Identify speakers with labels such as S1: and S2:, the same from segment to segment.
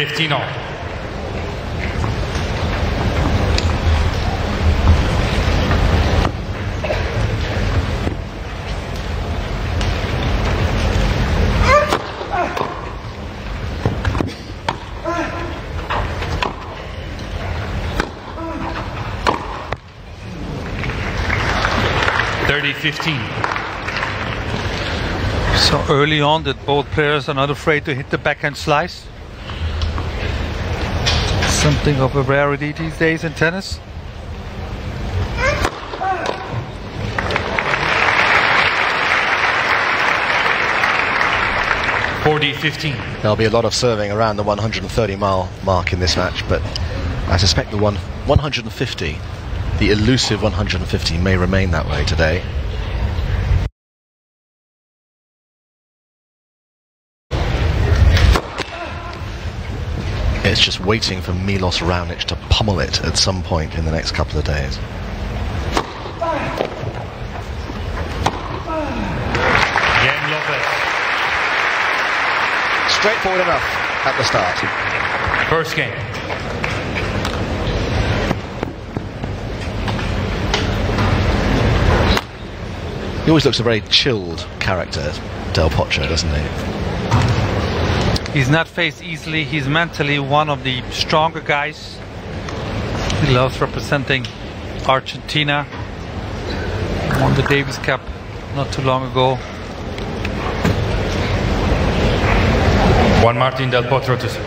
S1: 15 all.
S2: So early on that both players are not afraid to hit the backhand slice. Something of a rarity these days in tennis.
S3: There'll be a lot of serving around the 130-mile mark in this match, but I suspect the 150, the elusive 150, may remain that way today. It's just waiting for Milos Raonic to pummel it at some point in the next couple of days.
S1: Game Lopez.
S3: Straightforward enough at the start.
S1: First game.
S3: He always looks a very chilled character, Del Potro, doesn't he?
S2: He's not faced easily. He's mentally one of the stronger guys. He loves representing Argentina. Won the Davis Cup not too long ago.
S1: Juan Martín Del Potro to serve.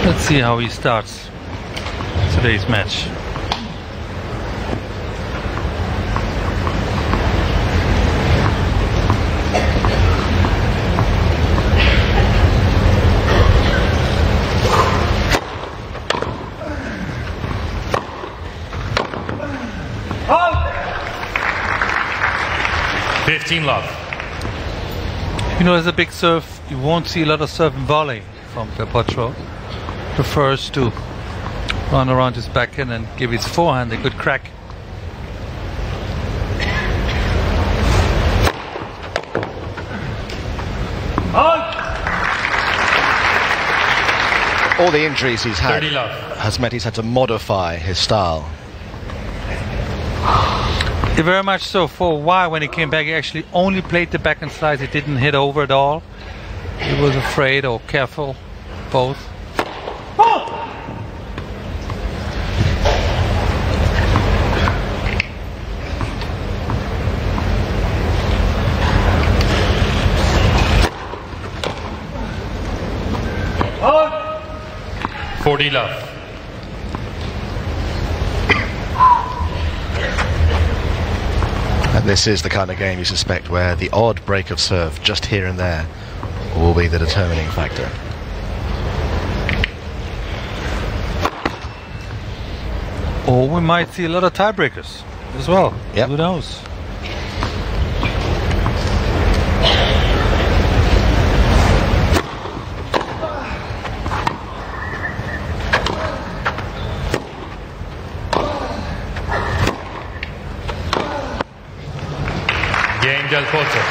S2: Let's see how he starts today's match.
S1: Love.
S2: You know, as a big serve, you won't see a lot of serve and volley from Del Potro. Prefers to run around his backhand and give his forehand a good crack.
S3: All the injuries he's had has meant he's had to modify his style.
S2: Very much so. For a while when he came back, he actually only played the backhand slice. He didn't hit over at all. He was afraid or careful, both.
S1: Love.
S3: And this is the kind of game you suspect where the odd break of serve just here and there will be the determining factor.
S2: Or we might see a lot of tiebreakers as well.
S3: Yep.
S2: Who knows?
S1: Game Del Potro.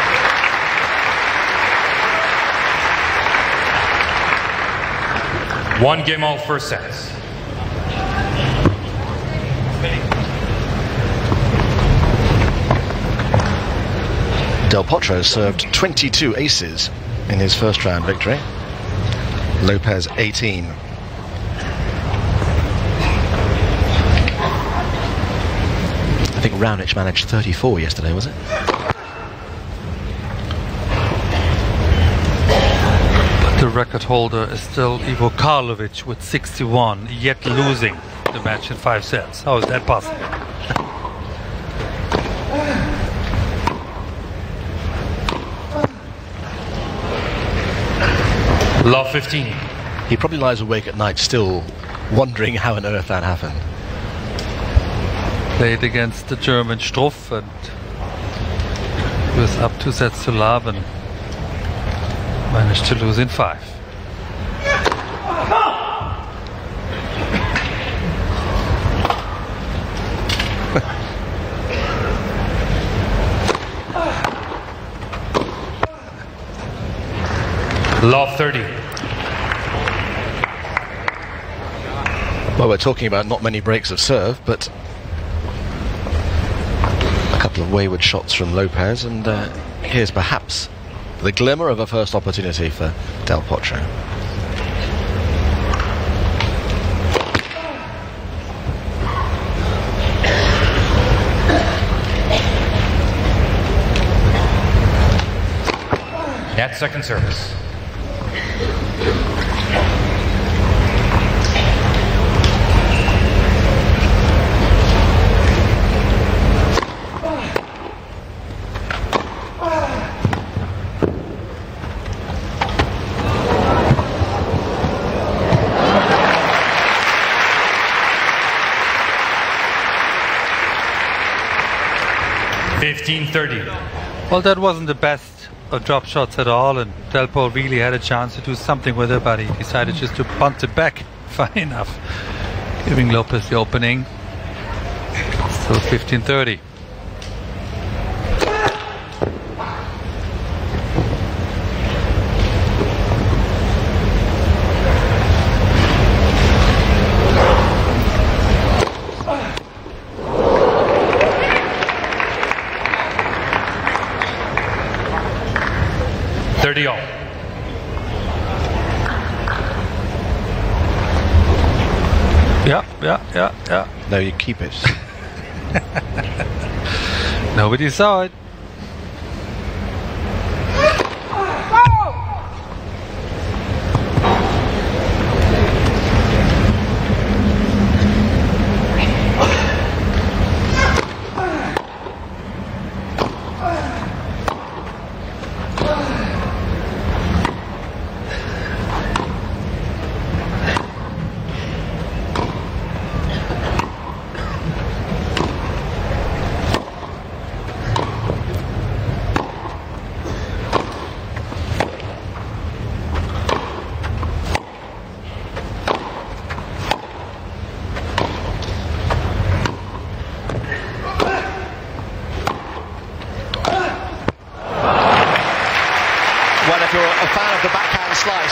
S1: One game all first sets.
S3: Del Potro served 22 aces in his first round victory. Lopez 18. I think Raonic managed 34 yesterday, was it?
S2: The record holder is still Ivo Karlovic with 61, yet losing the match in 5 sets. How is that possible?
S1: Love 15.
S3: He probably lies awake at night still wondering how on earth that happened.
S2: Played against the German Struff and he was up 2 sets to love and managed to lose in 5.
S1: Love 30.
S3: Well, we're talking about not many breaks of serve, but a couple of wayward shots from Lopez, and here's perhaps the glimmer of a first opportunity for Del Potro.
S1: Net second service.
S2: Well, that wasn't the best of drop shots at all, and Del Potro really had a chance to do something with it, but he decided just to punt it back. Fine enough, giving Lopez the opening. Still 15-30.
S3: Yeah. No, you keep it.
S2: Nobody saw it.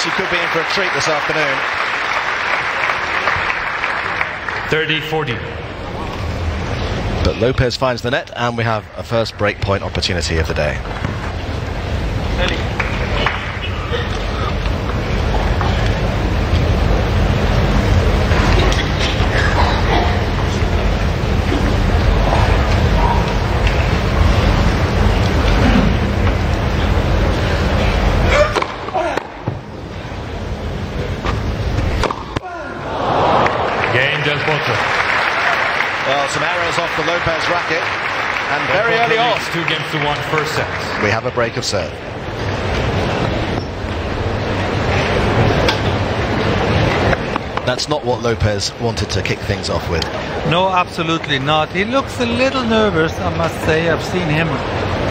S3: You could be in for a treat this afternoon.
S1: 30-40.
S3: But Lopez finds the net, and we have a first break point opportunity of the day. Well, some errors off the Lopez racket, and very early on.
S1: 2-1 first set.
S3: We have a break of serve. That's not what Lopez wanted to kick things off with.
S2: No, absolutely not. He looks a little nervous, I must say. I've seen him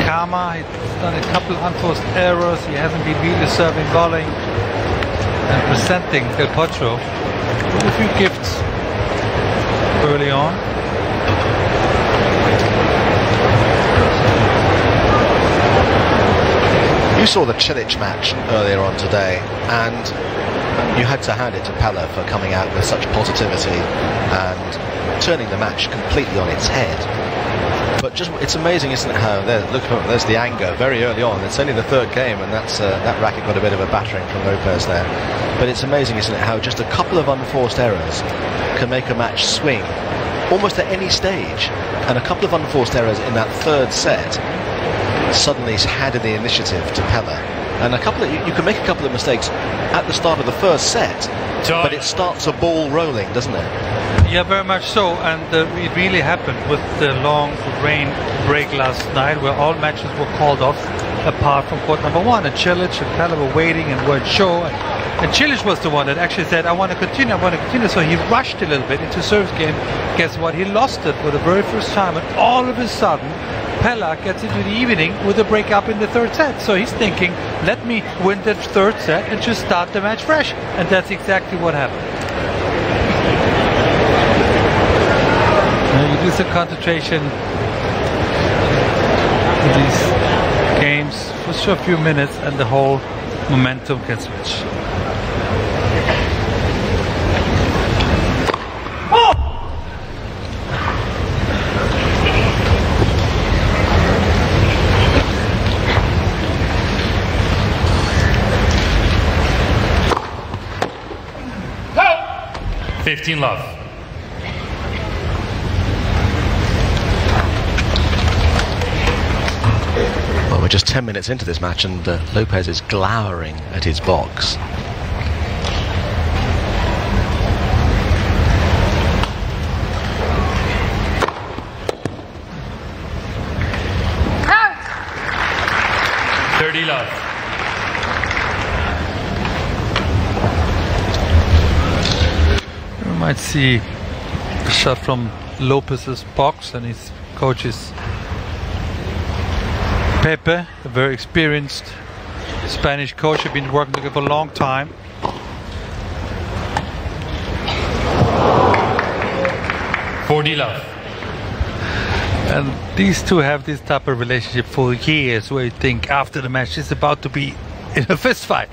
S2: calmer. He's done a couple unforced errors. He hasn't been really serving, volleying, and presenting Del Potro with a few gifts early on.
S3: You saw the Cilic match earlier on today, and you had to hand it to Pella for coming out with such positivity and turning the match completely on its head. But just, it's amazing, isn't it, how there's the anger very early on. It's only the third game, and that racket got a bit of a battering from Lopez there. But it's amazing, isn't it, how just a couple of unforced errors can make a match swing almost at any stage. And a couple of unforced errors in that third set suddenly handed the initiative to Pella. And you can make a couple of mistakes at the start of the first set, but it starts a ball rolling, doesn't it?
S2: Yeah, very much so. And it really happened with the long rain break last night, where all matches were called off apart from court number one. And Cilic and Pella were waiting and weren't sure. And Cilic was the one that actually said, I want to continue. So he rushed a little bit into service game. Guess what? He lost it for the very first time. And all of a sudden, Pella gets into the evening with a break up in the third set. So he's thinking, let me win the third set and just start the match fresh. And that's exactly what happened. You lose the concentration in these games for sure a few minutes, and the whole momentum can switch.
S1: Oh! 15 love.
S3: Well, we're just 10 minutes into this match and Lopez is glowering at his box.
S1: Love.
S2: You might see a shot from Lopez's box, and his coach is Pepe, a very experienced Spanish coach. They've been working together for a long time.
S1: Love.
S2: And these two have this type of relationship for years, where you think after the match it's about to be in a fist fight.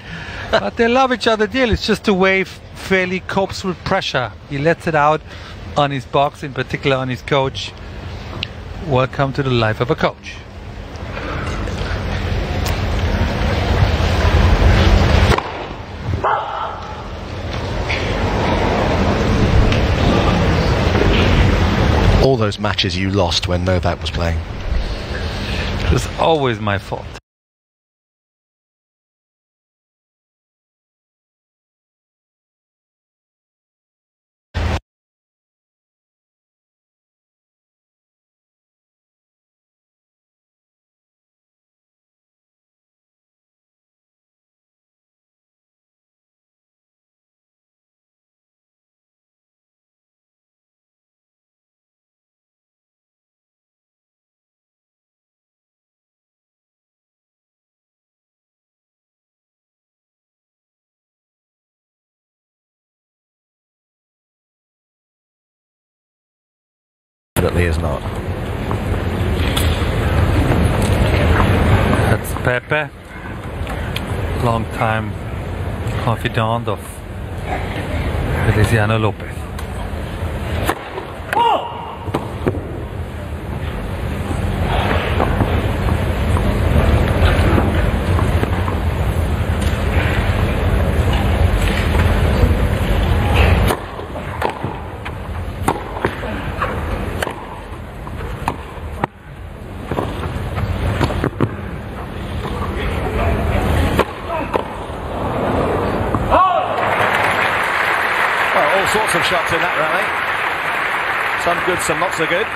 S2: But they love each other dearly. It's just the way Feli copes with pressure. He lets it out on his box, in particular on his coach. Welcome to the life of a coach.
S3: All those matches you lost when Novak was playing.
S2: It was always my fault.
S3: Definitely is not.
S2: That's Pepe, long time confidant of Feliciano Lopez.
S3: Sorts of shots in that rally. Some good, some not so good.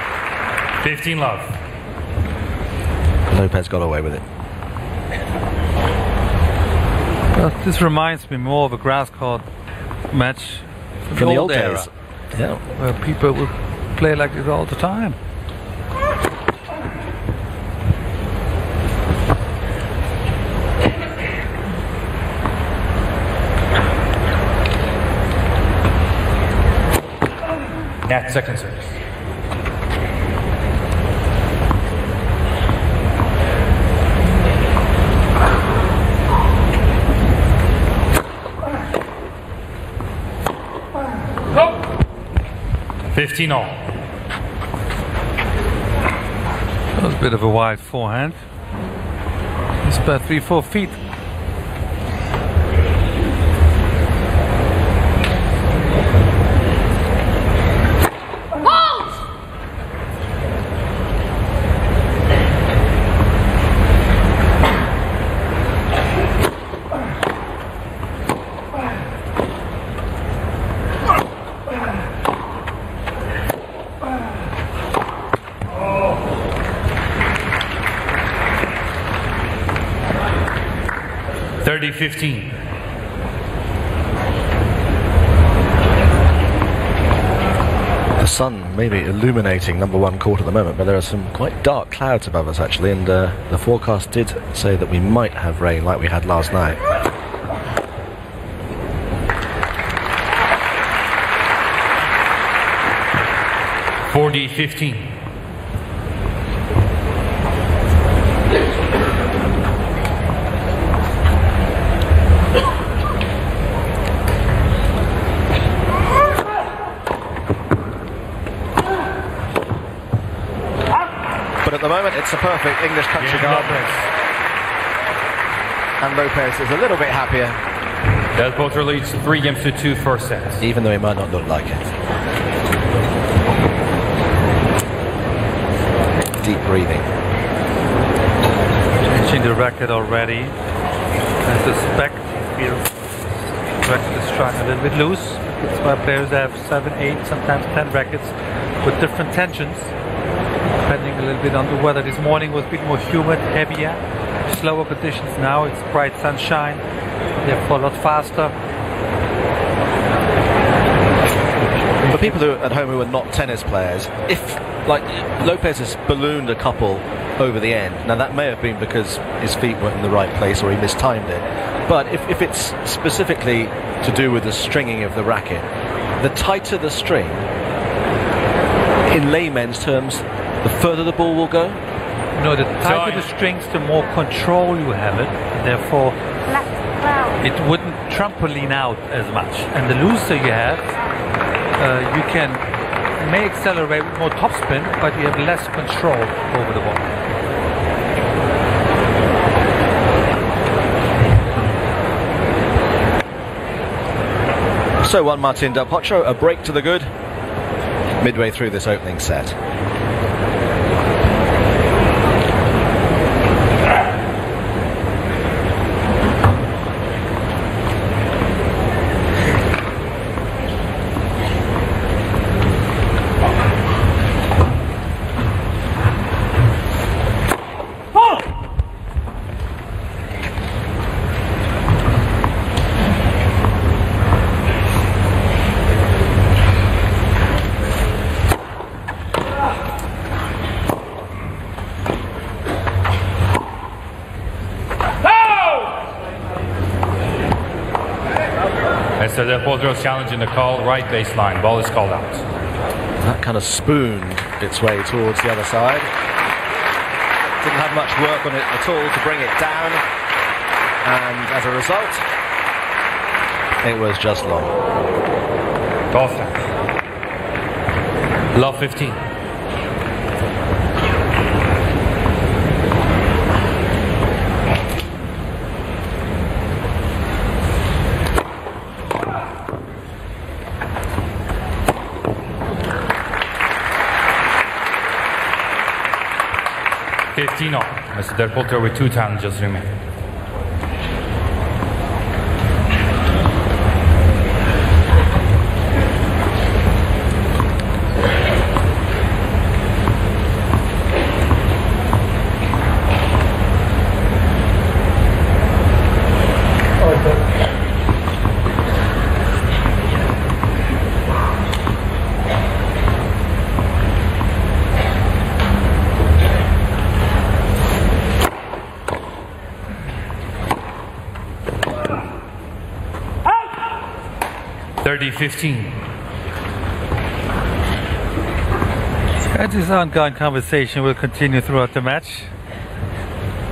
S1: 15 love.
S3: Lopez got away with it.
S2: Well, this reminds me more of a grass court match
S3: from the old
S2: era,
S3: days. Yeah.
S2: where people would play like this all the time.
S1: At second service. Oh. 15 all.
S2: That was a bit of a wide forehand. It's about 3-4 feet.
S1: $30-15.
S3: The sun may be illuminating number one court at the moment, but there are some quite dark clouds above us actually, and the forecast did say that we might have rain like we had last night.
S1: $40-15.
S3: But at the moment, it's a perfect English country garden. And Lopez is a little bit happier.
S1: Del Potro leads 3-2 first set.
S3: Even though he might not look like it. Deep breathing.
S2: Changing the racket already. I suspect he feels the racket is trying a little bit loose. That's why players have 7, 8, sometimes 10 rackets with different tensions, depending a little bit on the weather. This morning was a bit more humid, heavier, slower conditions. Now it's bright sunshine, therefore a lot faster.
S3: For people who at home who are not tennis players, if like Lopez has ballooned a couple over the end, now that may have been because his feet weren't in the right place or he mistimed it, but if it's specifically to do with the stringing of the racket, the tighter the string, in layman's terms, the further the ball will go?
S2: No, the tighter the strings, the more control you have it, therefore it wouldn't trampoline out as much. And the looser you have, you may accelerate with more topspin, but you have less control over the ball.
S3: So Juan Martín del Potro, a break to the good midway through this opening set.
S1: Mr. Del Potro's challenging the call, right baseline. Ball is called out.
S3: That kind of spooned its way towards the other side. Didn't have much work on it at all to bring it down. And as a result, it was just long.
S1: Ball set. Love 15. Mr. Del Potro with 2 challenges remaining.
S2: This ongoing conversation will continue throughout the match,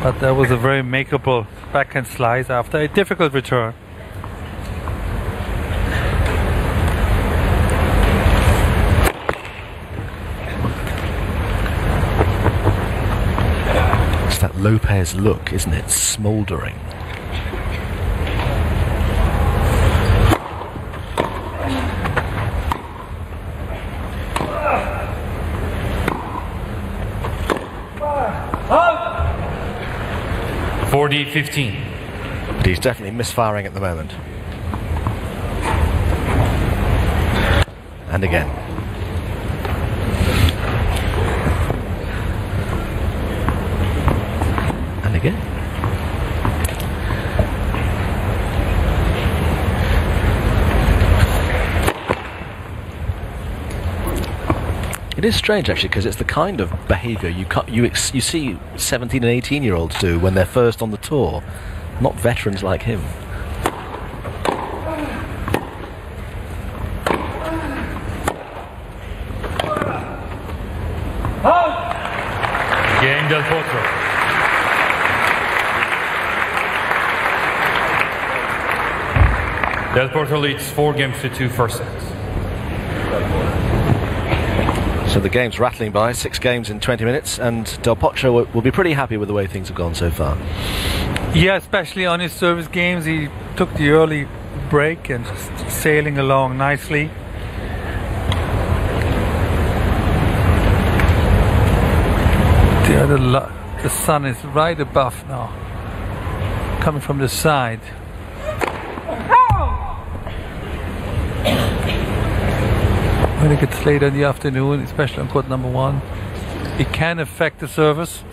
S2: but that was a very makeable backhand slice after a difficult return.
S3: It's that Lopez look, isn't it? Smouldering. But he's definitely misfiring at the moment. And again. And again. It is strange actually, because it's the kind of behaviour you see 17 and 18-year-olds do when they're first on the tour, not veterans like him.
S1: Game Del Potro. Del Potro leads 4-2 first sets.
S3: So the game's rattling by, 6 games in 20 minutes, and Del Potro will be pretty happy with the way things have gone so far.
S2: Yeah, especially on his service games. He took the early break and just sailing along nicely. The sun is right above now, coming from the side. When it gets later in the afternoon, especially on court number 1, it can affect the service.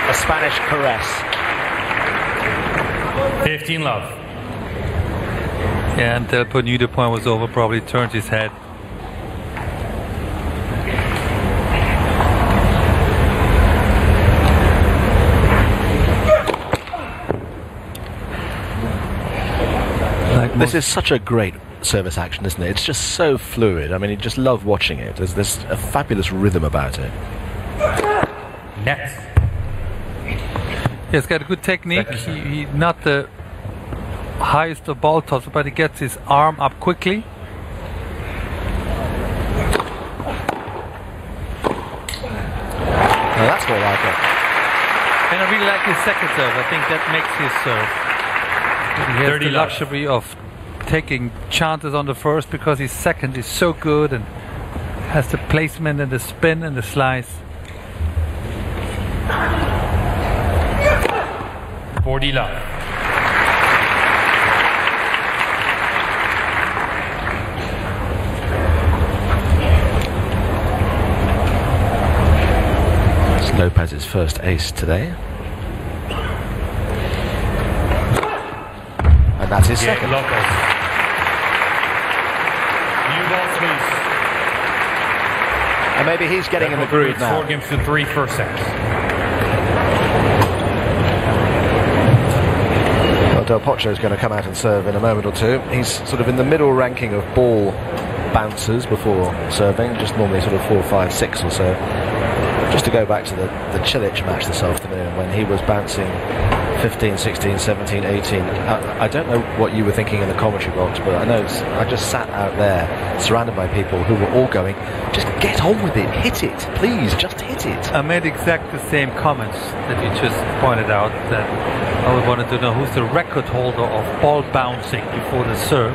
S3: A Spanish caress.
S1: 15 love.
S2: Yeah, and Del Potro knew the point was over, probably turned his head.
S3: This is such a great service action, isn't it? It's just so fluid. I mean, you just love watching it. There's a fabulous rhythm about it.
S1: Next.
S2: He's got a good technique. He not the highest of ball tosser, but he gets his arm up quickly.
S3: Now that's what I like it.
S2: And I really like his second serve. I think that makes his serve. He has the luxury of taking chances on the first because his second is so good and has the placement and the spin and the slice.
S1: 40 love.
S3: It's Lopez's first ace today. And that's his second.
S1: Lopez. New balls loose.
S3: And maybe he's getting in the groove now.
S1: 4 games to 3 first sets.
S3: Well, Del Potro is going to come out and serve in a moment or two. He's sort of in the middle ranking of ball bouncers before serving, just normally sort of 4, 5, 6 or so. Just to go back to the Cilic match this afternoon when he was bouncing 15, 16, 17, 18. I don't know what you were thinking in the commentary box, but I know I just sat out there surrounded by people who were all going, just get on with it, hit it, please, just hit it.
S2: I made exactly the same comments that you just pointed out, that I wanted to know who's the record holder of ball bouncing before the serve.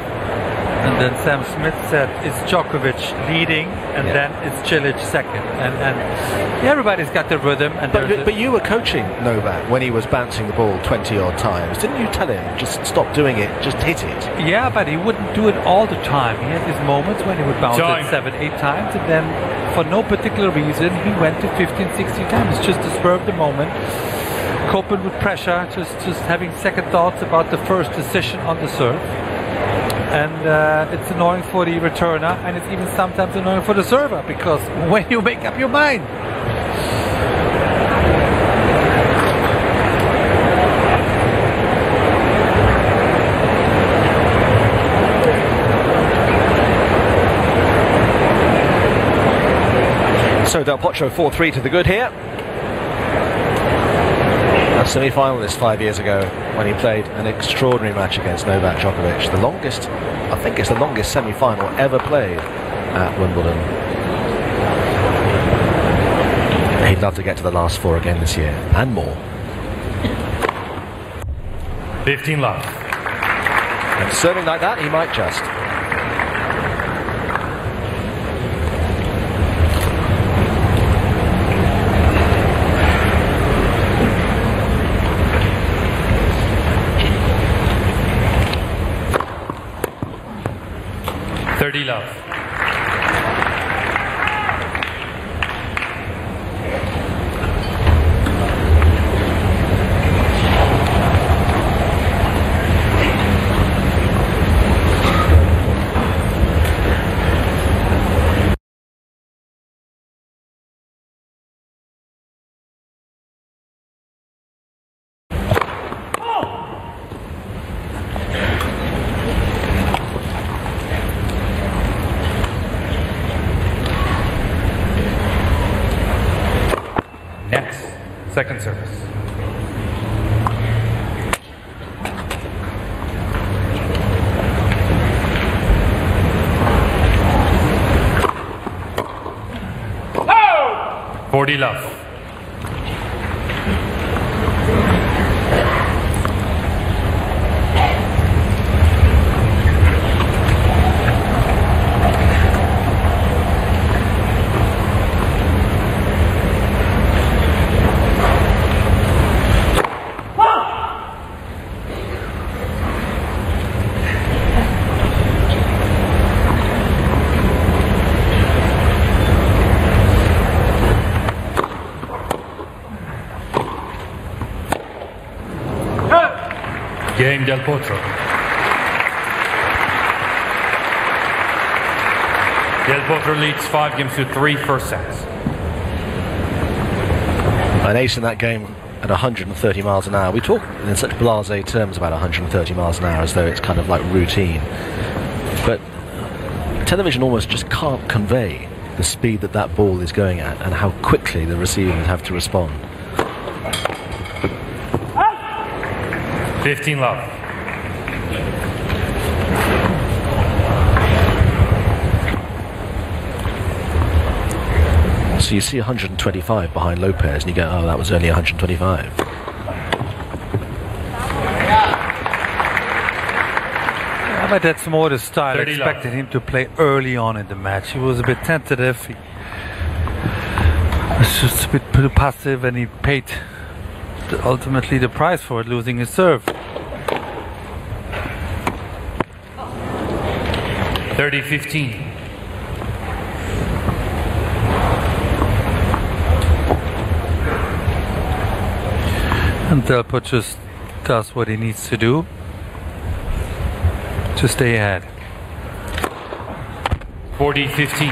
S2: And then Sam Smith said it's Djokovic leading, and then it's Cilic second. And everybody's got the rhythm. And
S3: but you were coaching Novak when he was bouncing the ball 20 odd times. Didn't you tell him, just stop doing it, just hit it? Yeah,
S2: but he wouldn't do it all the time. He had his moments when he would bounce it 7, 8 times, and then for no particular reason he went to 15, 16 times just to spur the moment, coping with pressure, just having second thoughts about the first decision on the serve. And it's annoying for the returner, and it's even sometimes annoying for the server, because when you make up your mind.
S3: So Del Potro 4-3 to the good here. A semi-finalist 5 years ago when he played an extraordinary match against Novak Djokovic. The longest, I think it's the longest semi-final ever played at Wimbledon. He'd love to get to the last 4 again this year, and more.
S1: 15 love.
S3: And serving like that, he might just.
S1: Love. Next, second service. Oh! 40 love. Game del Potro. Del Potro leads 5-3 first sets.
S3: An ace in that game at 130 miles an hour. We talk in such blasé terms about 130 miles an hour as though it's kind of like routine. But television almost just can't convey the speed that that ball is going at and how quickly the receiver would have to respond.
S1: 15 love.
S3: So you see 125 behind Lopez and you go, oh, that was only 125.
S2: Yeah, but that's more the style. I expected him to play early on in the match. He was a bit tentative. He was just a bit too passive and he paid ultimately the price for it, losing his serve.
S1: 30-15.
S2: And Delpo just does what he needs to do to stay ahead.
S1: 40-15.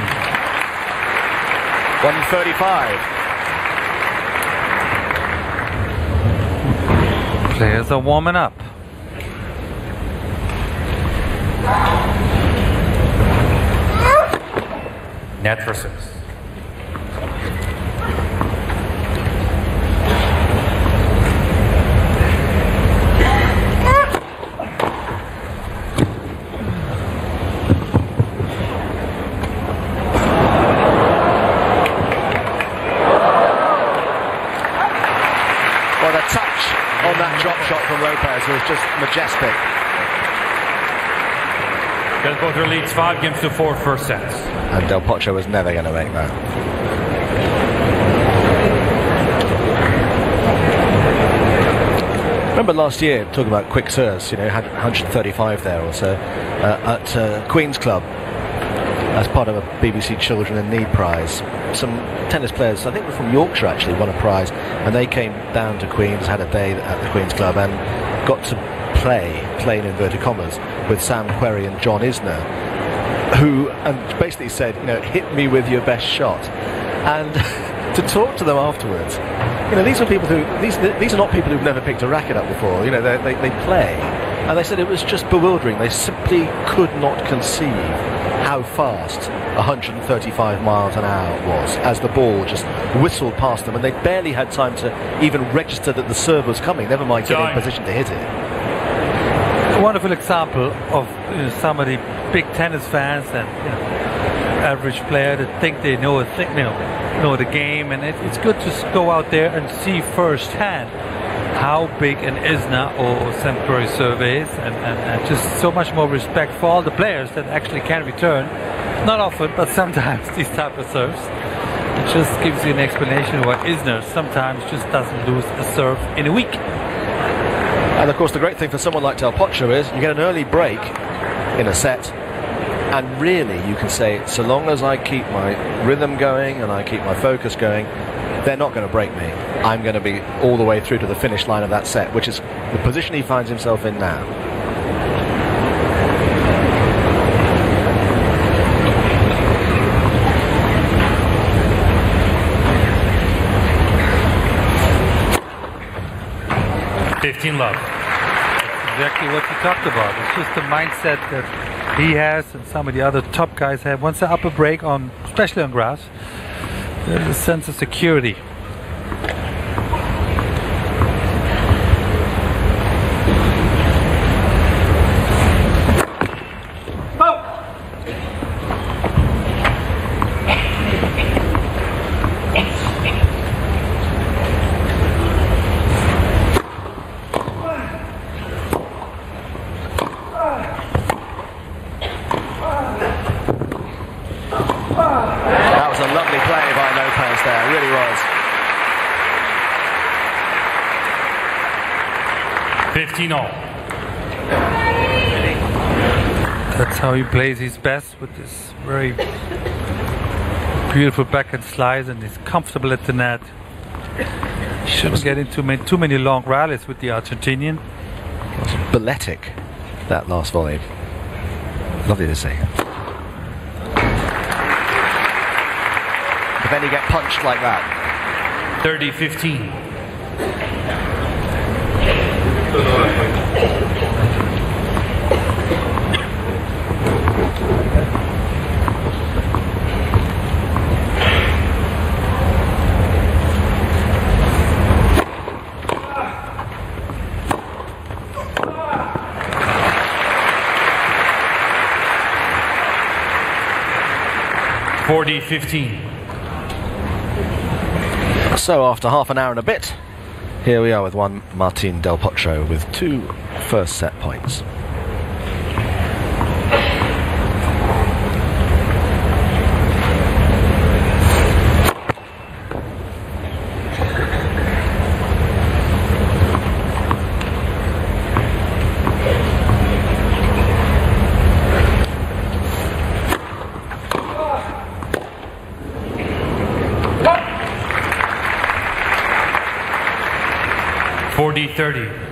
S3: 135.
S2: Players are warming up.
S1: Net for 6.
S3: Well, the touch on that drop shot from Lopez was just majestic.
S1: Del Potro leads 5-4 first sets.
S3: And Del Potro was never going to make that. Remember last year, talking about quick serves, you know, had 135 there or so at Queen's Club as part of a BBC Children in Need prize. Some tennis players, I think were from Yorkshire actually, won a prize, and they came down to Queen's, had a day at the Queen's Club and got to play in inverted commas, with Sam Querrey and John Isner, who basically said, you know, hit me with your best shot. And to talk to them afterwards, you know, these are people who, these are not people who've never picked a racket up before, you know, they play. And they said it was just bewildering. They simply could not conceive how fast 135 miles an hour was as the ball just whistled past them, and they barely had time to even register that the serve was coming, never mind getting in position to hit it.
S2: A wonderful example of some of the big tennis fans and average player that think they know know the game, and it's good to go out there and see firsthand how big an Isner or Sampdoria serve is, and just so much more respect for all the players that actually can return, not often but sometimes, these type of serves. It just gives you an explanation why Isner sometimes just doesn't lose a serve in a week.
S3: And of course the great thing for someone like Del Potro is you get an early break in a set, and really you can say, so long as I keep my rhythm going and I keep my focus going, they're not going to break me. I'm going to be all the way through to the finish line of that set, which is the position he finds himself in now.
S1: Love.
S2: That's exactly what you talked about. It's just the mindset that he has and some of the other top guys have. Once they're up a break on, especially on grass, there's a sense of security.
S3: Lopez.
S1: 15-all.
S2: That's how he plays his best, with this very beautiful backhand slice, and he's comfortable at the net. He shouldn't get into too many long rallies with the Argentinian.
S3: It was balletic, that last volley. Lovely to see. But then you get punched like that.
S1: 30-15.
S3: So after half an hour and a bit, here we are with one Martin Del Potro with 2 first set points.
S1: $40-30.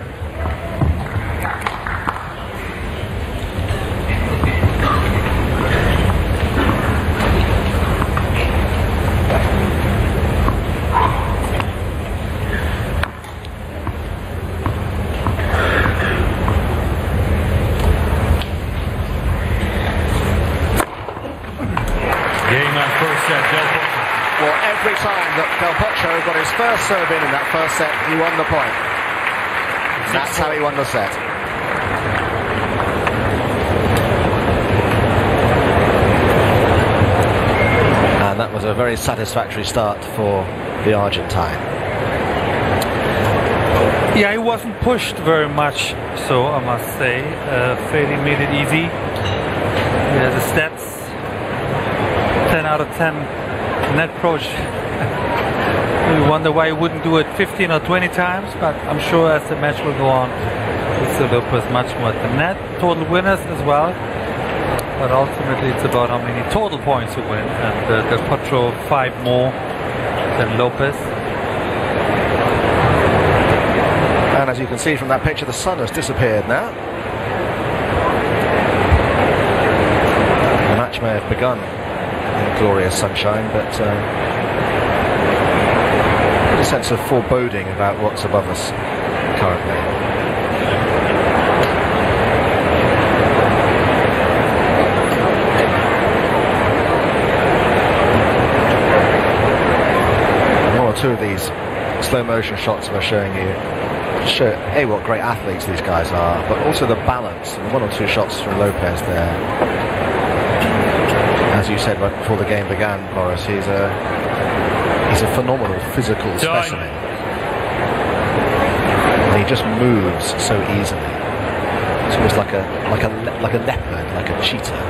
S3: Well, every time that Del Potro got his first serve in that first set, he won the point. That's how he won the set. And that was a very satisfactory start for the Argentine.
S2: Yeah, he wasn't pushed very much, so I must say. Feli made it easy. Yeah, the stats, 10 out of 10 net approach. You wonder why he wouldn't do it 15 or 20 times, but I'm sure as the match will go on, Lopez much more at the net. Total winners as well, but ultimately it's about how many total points you win, and Del Potro 5 more than Lopez.
S3: And as you can see from that picture, the sun has disappeared now. The match may have begun in glorious sunshine, but a sense of foreboding about what's above us currently. One or two of these slow motion shots we're showing you show what great athletes these guys are, but also the balance. And 1 or 2 shots from Lopez there. As you said right before the game began, Boris, he's a phenomenal physical specimen. And he just moves so easily. It's almost like a leopard, like a cheetah.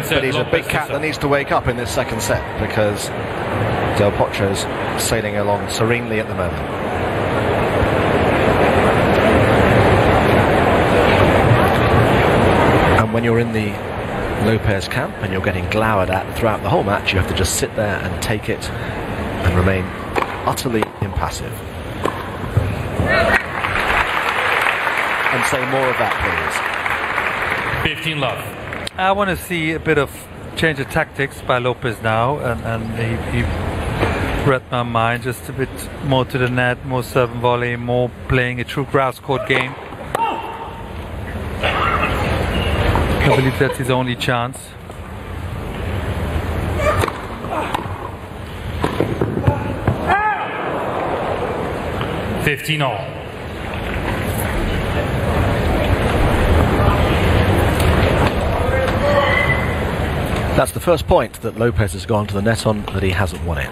S3: But he's a big cat that needs to wake up in this second set, because Del Potro's sailing along serenely at the moment. And when you're in the Lopez camp and you're getting glowered at throughout the whole match, you have to just sit there and take it and remain utterly impassive. And say more of that, please.
S1: 15 love.
S2: I want to see a bit of change of tactics by Lopez now, and he read my mind, just a bit more to the net, more serve and volley, more playing a true grass court game. I believe that's his only chance.
S1: $15-all.
S3: That's the first point that Lopez has gone to the net on that he hasn't won it.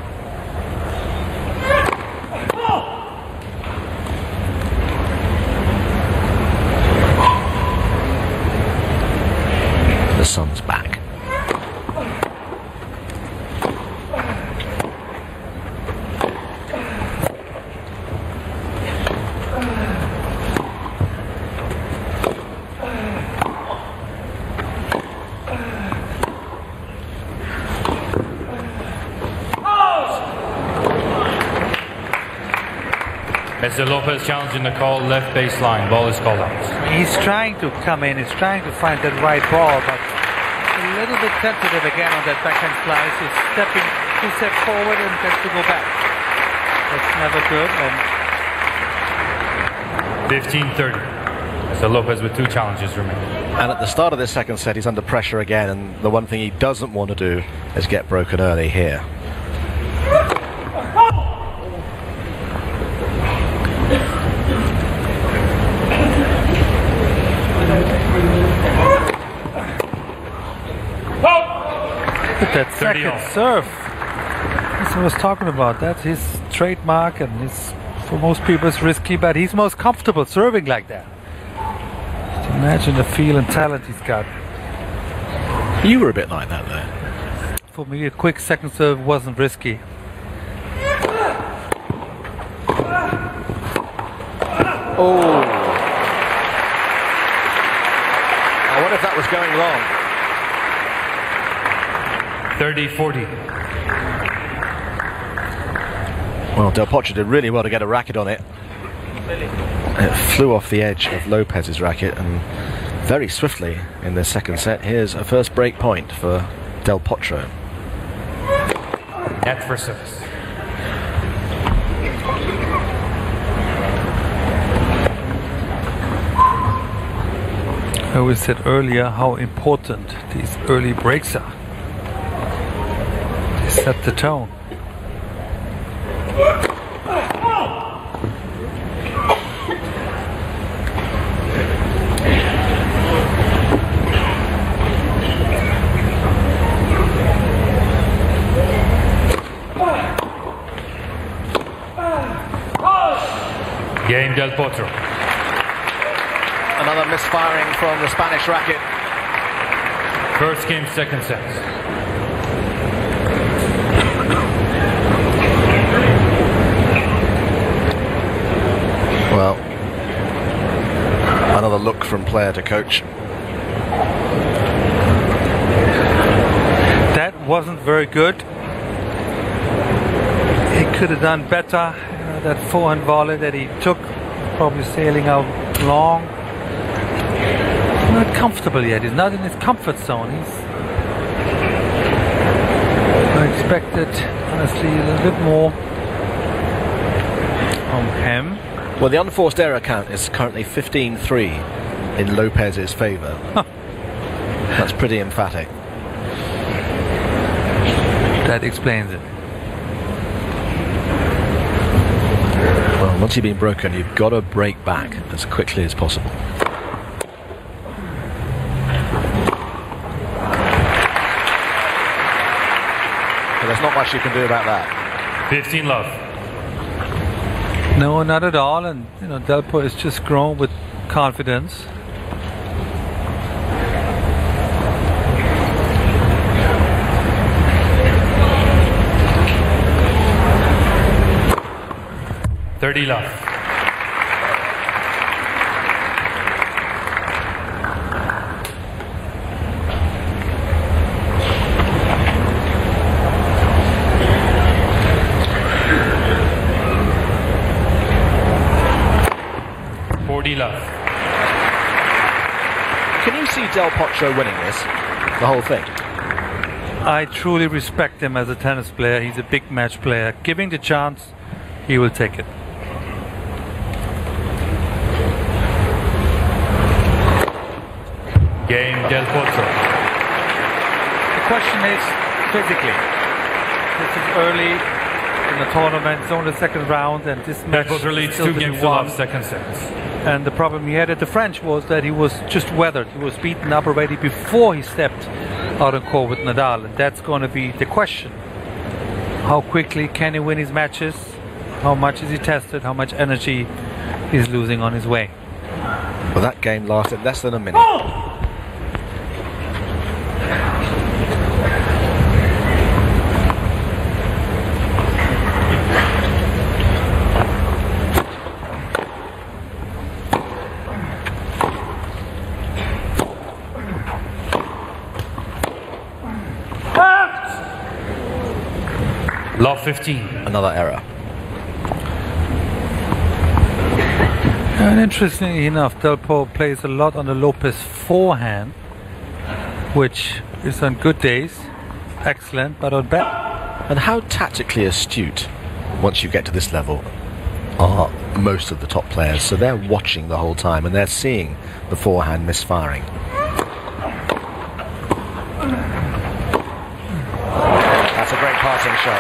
S1: Mr. Lopez challenging the call, left baseline. Ball is called out.
S2: He's trying to come in, he's trying to find that right ball, but a little bit tentative again on that backhand slice. He's stepping 2 steps forward and gets to go back. That's never good. And
S1: 15-30. Mr. Lopez with 2 challenges remaining.
S3: And at the start of this second set, he's under pressure again, and the one thing he doesn't want to do is get broken early here.
S2: that second serve. That's what I was talking about. That's his trademark, and it's, for most people it's risky, but he's most comfortable serving like that. Just imagine the feel and talent he's got.
S3: You were a bit like that there.
S2: For me, a quick second serve wasn't risky.
S3: Oh. I wonder if that was going long.
S1: 30-40.
S3: Well, Del Potro did really well to get a racket on it. It flew off the edge of Lopez's racket, and very swiftly in the second set. Here's a first break point for Del Potro.
S1: Net for service.
S2: I always said earlier how important these early breaks are. They set the tone.
S1: Game Del Potro.
S3: Another misfiring from the Spanish racket.
S1: First game, second set.
S3: Well, another look from player to coach.
S2: That wasn't very good. He could have done better. That forehand volley that he took, probably sailing out long. He's not comfortable yet. He's not in his comfort zone. I expected, honestly, a little bit more from him.
S3: Well, the unforced error count is currently 15-3 in Lopez's favour. That's pretty emphatic.
S2: That explains it.
S3: Well, once you've been broken, you've got to break back as quickly as possible. But there's not much you can do about that.
S1: 15 love.
S2: No, not at all. And you know, Del Potro is just grown with confidence.
S1: $30 love. $40 love.
S3: Can you see Del Potro winning this? The whole thing?
S2: I truly respect him as a tennis player. He's a big match player. Giving the chance, he will take it.
S1: Game Del Potro.
S2: The question is physically. This is early in the tournament. It's only the second round, and this
S1: Del
S2: match
S1: Potro leads
S2: still
S1: 2 games to
S2: won.
S1: love, second set.
S2: And the problem he had at the French was that he was just weathered. He was beaten up already before he stepped out on court with Nadal, and that's going to be the question. How quickly can he win his matches? How much is he tested? How much energy he's losing on his way?
S3: Well, that game lasted less than a minute.
S1: Love 15.
S3: Another error.
S2: And interestingly enough, Del Potro plays a lot on the Lopez forehand, which is on good days excellent, but on bad.
S3: And how tactically astute, once you get to this level, are most of the top players? So they're watching the whole time and they're seeing the forehand misfiring. That's a great passing shot.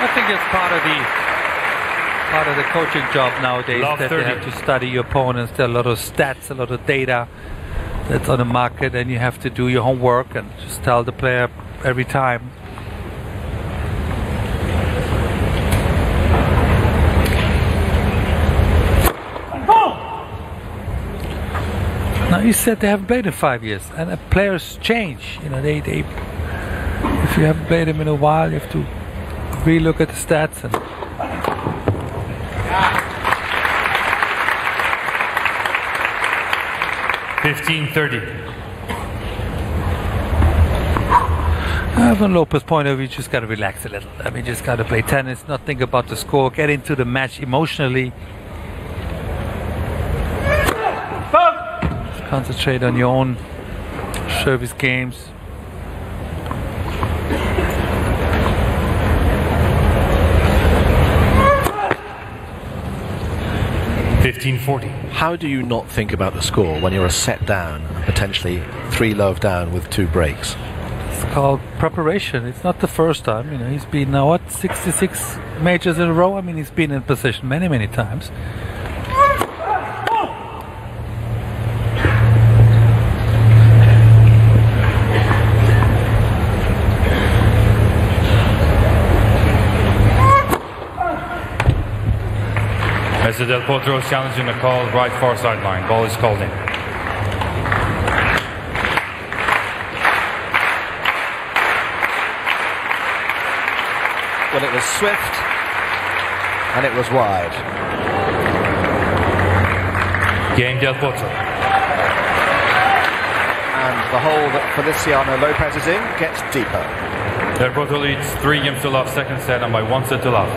S2: I think it's part of the coaching job nowadays, that they have to study your opponents. There are a lot of stats, a lot of data that's on the market, and you have to do your homework and just tell the player every time. Now, you said they haven't played in 5 years, and players change. You know, they if you haven't played them in a while, you have to relook at the stats. And
S1: 15-30.
S2: From Lopez's point of view, you just got to relax a little. I mean, just got to play tennis, not think about the score, get into the match emotionally. Just concentrate on your own service games.
S3: How do you not think about the score when you're a set down, potentially 3-love down with 2 breaks?
S2: It's called preparation. It's not the first time. You know, he's been now what, 66 majors in a row. I mean, he's been in position many times.
S1: Mr. Del Potro is challenging the call, right far sideline. Ball is called in.
S3: Well, it was swift and it was wide.
S1: Game Del Potro.
S3: And the hole that Feliciano Lopez is in gets deeper.
S1: Del Potro leads 3 games to love, second set, and by 1 set to love.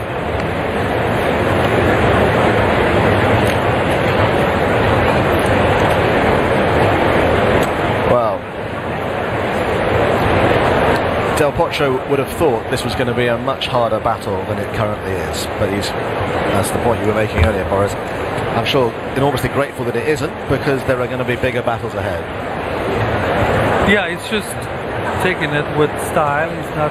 S3: Del Potro would have thought this was going to be a much harder battle than it currently is, but that's the point you were making earlier, Boris. I'm sure enormously grateful that it isn't, because there are going to be bigger battles ahead.
S2: Yeah, he's just taking it with style. He's not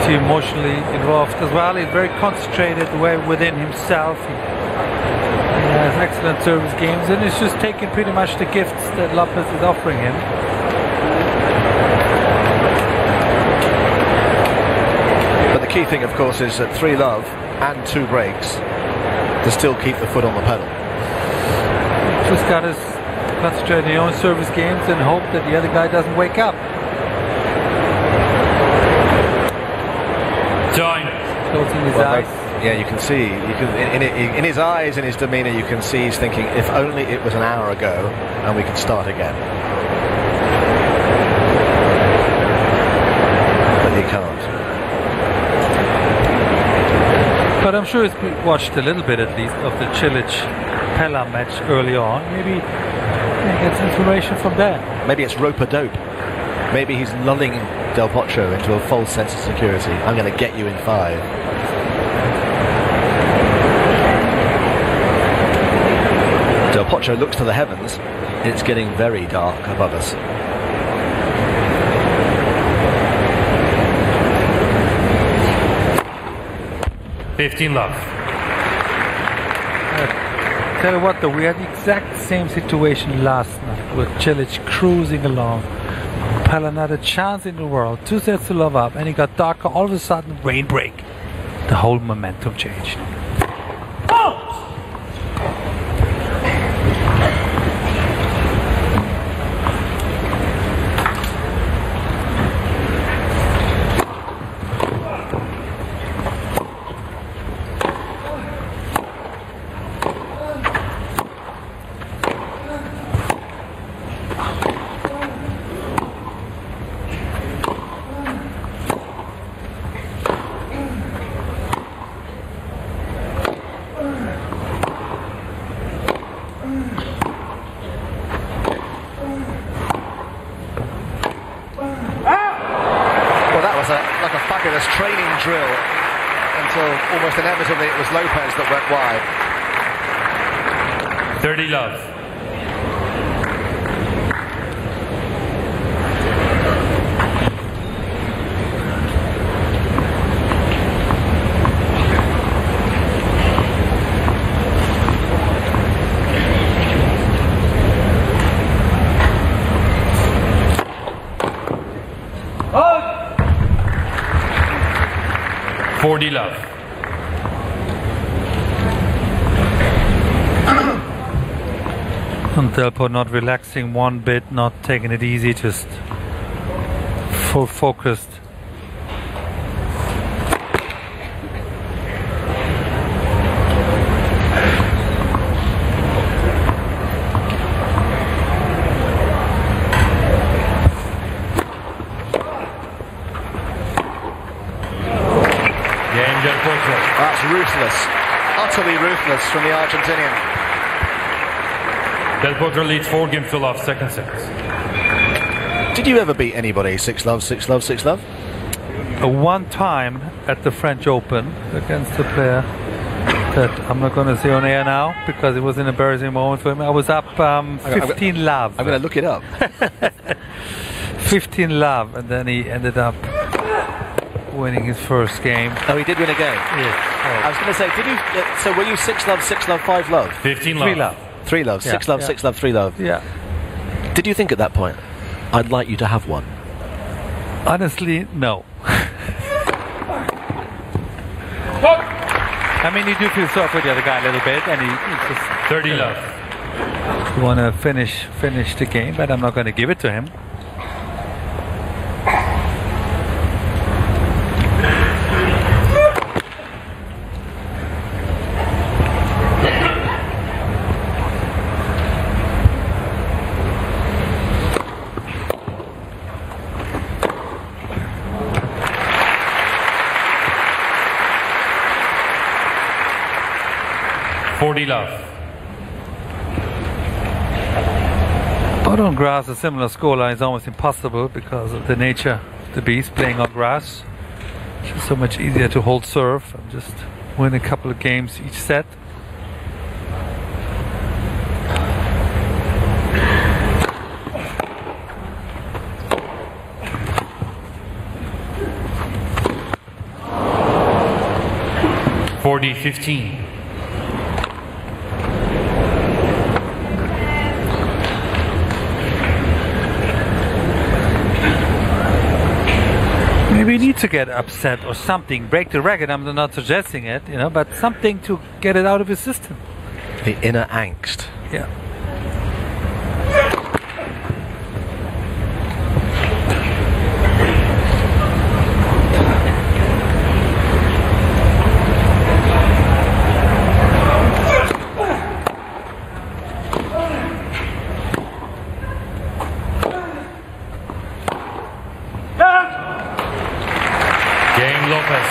S2: too emotionally involved as well. He's very concentrated within himself. He has excellent service games, and he's just taking pretty much the gifts that Lopez is offering him.
S3: The key thing, of course, is that 3-love and 2 breaks to still keep the foot on the pedal.
S2: Just got to concentrate on your own service games and hope that the other guy doesn't wake up.
S1: Time.
S2: Closing his eyes.
S3: Yeah, you can see. In his eyes, in his demeanour, you can see he's thinking, if only it was an hour ago and we could start again. But he can't.
S2: But I'm sure he's watched a little bit at least of the Cilic-Pella match early on. Maybe he gets information from there.
S3: Maybe it's rope-a-dope. Maybe he's lulling Del Potro into a false sense of security. I'm going to get you in 5. Del Potro looks to the heavens. It's getting very dark above us.
S2: Love. Tell you what though, we had the exact same situation last night with Cilic cruising along. Pella not a chance in the world. 2 sets to love up, and he got darker. All of a sudden, rain break. The whole momentum changed.
S3: meticulous training drill until almost inevitably it was Lopez that went wide.
S1: 30 love.
S2: Oh!
S1: 40 love.
S2: And Delpo not relaxing one bit, not taking it easy, just full focused.
S1: Game Del Potro.
S3: That's ruthless, utterly ruthless from the Argentinian.
S1: Del Potro leads 4 games to love, second set.
S3: Did you ever beat anybody 6-love, 6-love, 6-love?
S2: One time at the French Open against a player that I'm not going to say on air now because it was an embarrassing moment for him. I was up 15 love.
S3: I'm going to look it up.
S2: 15 love, and then he ended up winning his first game.
S3: Oh, he did win a game?
S2: Yes.
S3: I was going to say, did you? So were you 6-love, 6-love, 5-love?
S1: 15 love.
S2: 3 love.
S3: 3 love,
S2: Yeah,
S3: 6-love,
S2: yeah.
S3: 6-love, 3-love.
S2: Yeah.
S3: Did you think at that point, I'd like you to have one?
S2: Honestly, no. I mean, you do feel sorry for the other guy a little bit, and he just
S1: 30 love.
S2: want to finish the game, but I'm not going to give it to him.
S1: Love.
S2: But on grass, a similar scoreline is almost impossible because of the nature of the beast playing on grass. It's just so much easier to hold serve and just win a couple of games each set.
S1: $40-15.
S2: Maybe you need to get upset or something, break the record. I'm not suggesting it, but something to get it out of your system.
S3: The inner angst.
S2: Yeah.
S1: Lopez.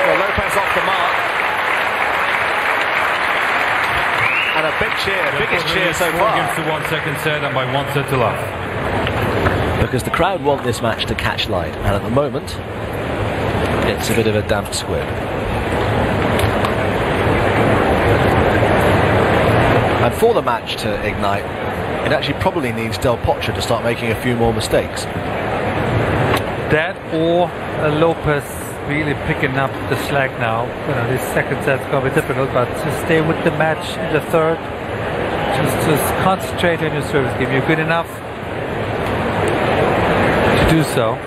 S3: Well, Lopez off the mark. And a big cheer, biggest cheer so
S1: 4
S3: far.
S1: games to 1 second set and by 1 set to love.
S3: Because the crowd want this match to catch light, and at the moment, it's a bit of a damp squib. And for the match to ignite, it actually probably needs Del Potro to start making a few more mistakes.
S2: That or Lopez really picking up the slack now. This second set's going to be difficult, but just stay with the match in the third. Just concentrate on your service game. You're good enough to do so.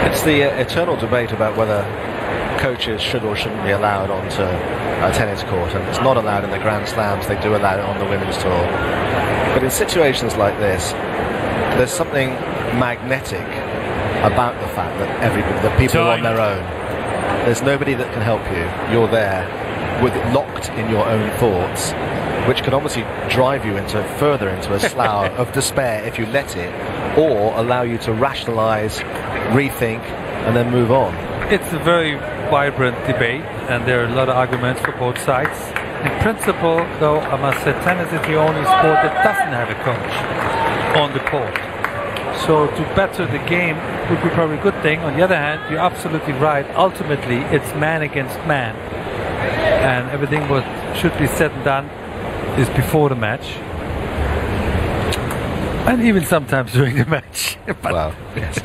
S3: It's the eternal debate about whether coaches should or shouldn't be allowed onto a tennis court, and it's not allowed in the Grand Slams. They do allow it on the women's tour. But in situations like this, there's something magnetic about the fact that people are on their own. There's nobody that can help you. You're there, locked in your own thoughts, which can obviously drive you further into a slough of despair if you let it, or allow you to rationalise, rethink, and then move on.
S2: It's a very vibrant debate, and there are a lot of arguments for both sides. In principle, though, I must say tennis is the only sport that doesn't have a coach on the court. So to better the game would be probably a good thing. On the other hand, you're absolutely right. Ultimately, it's man against man, and everything what should be said and done is before the match, and even sometimes during the match. But
S3: Wow. Yes.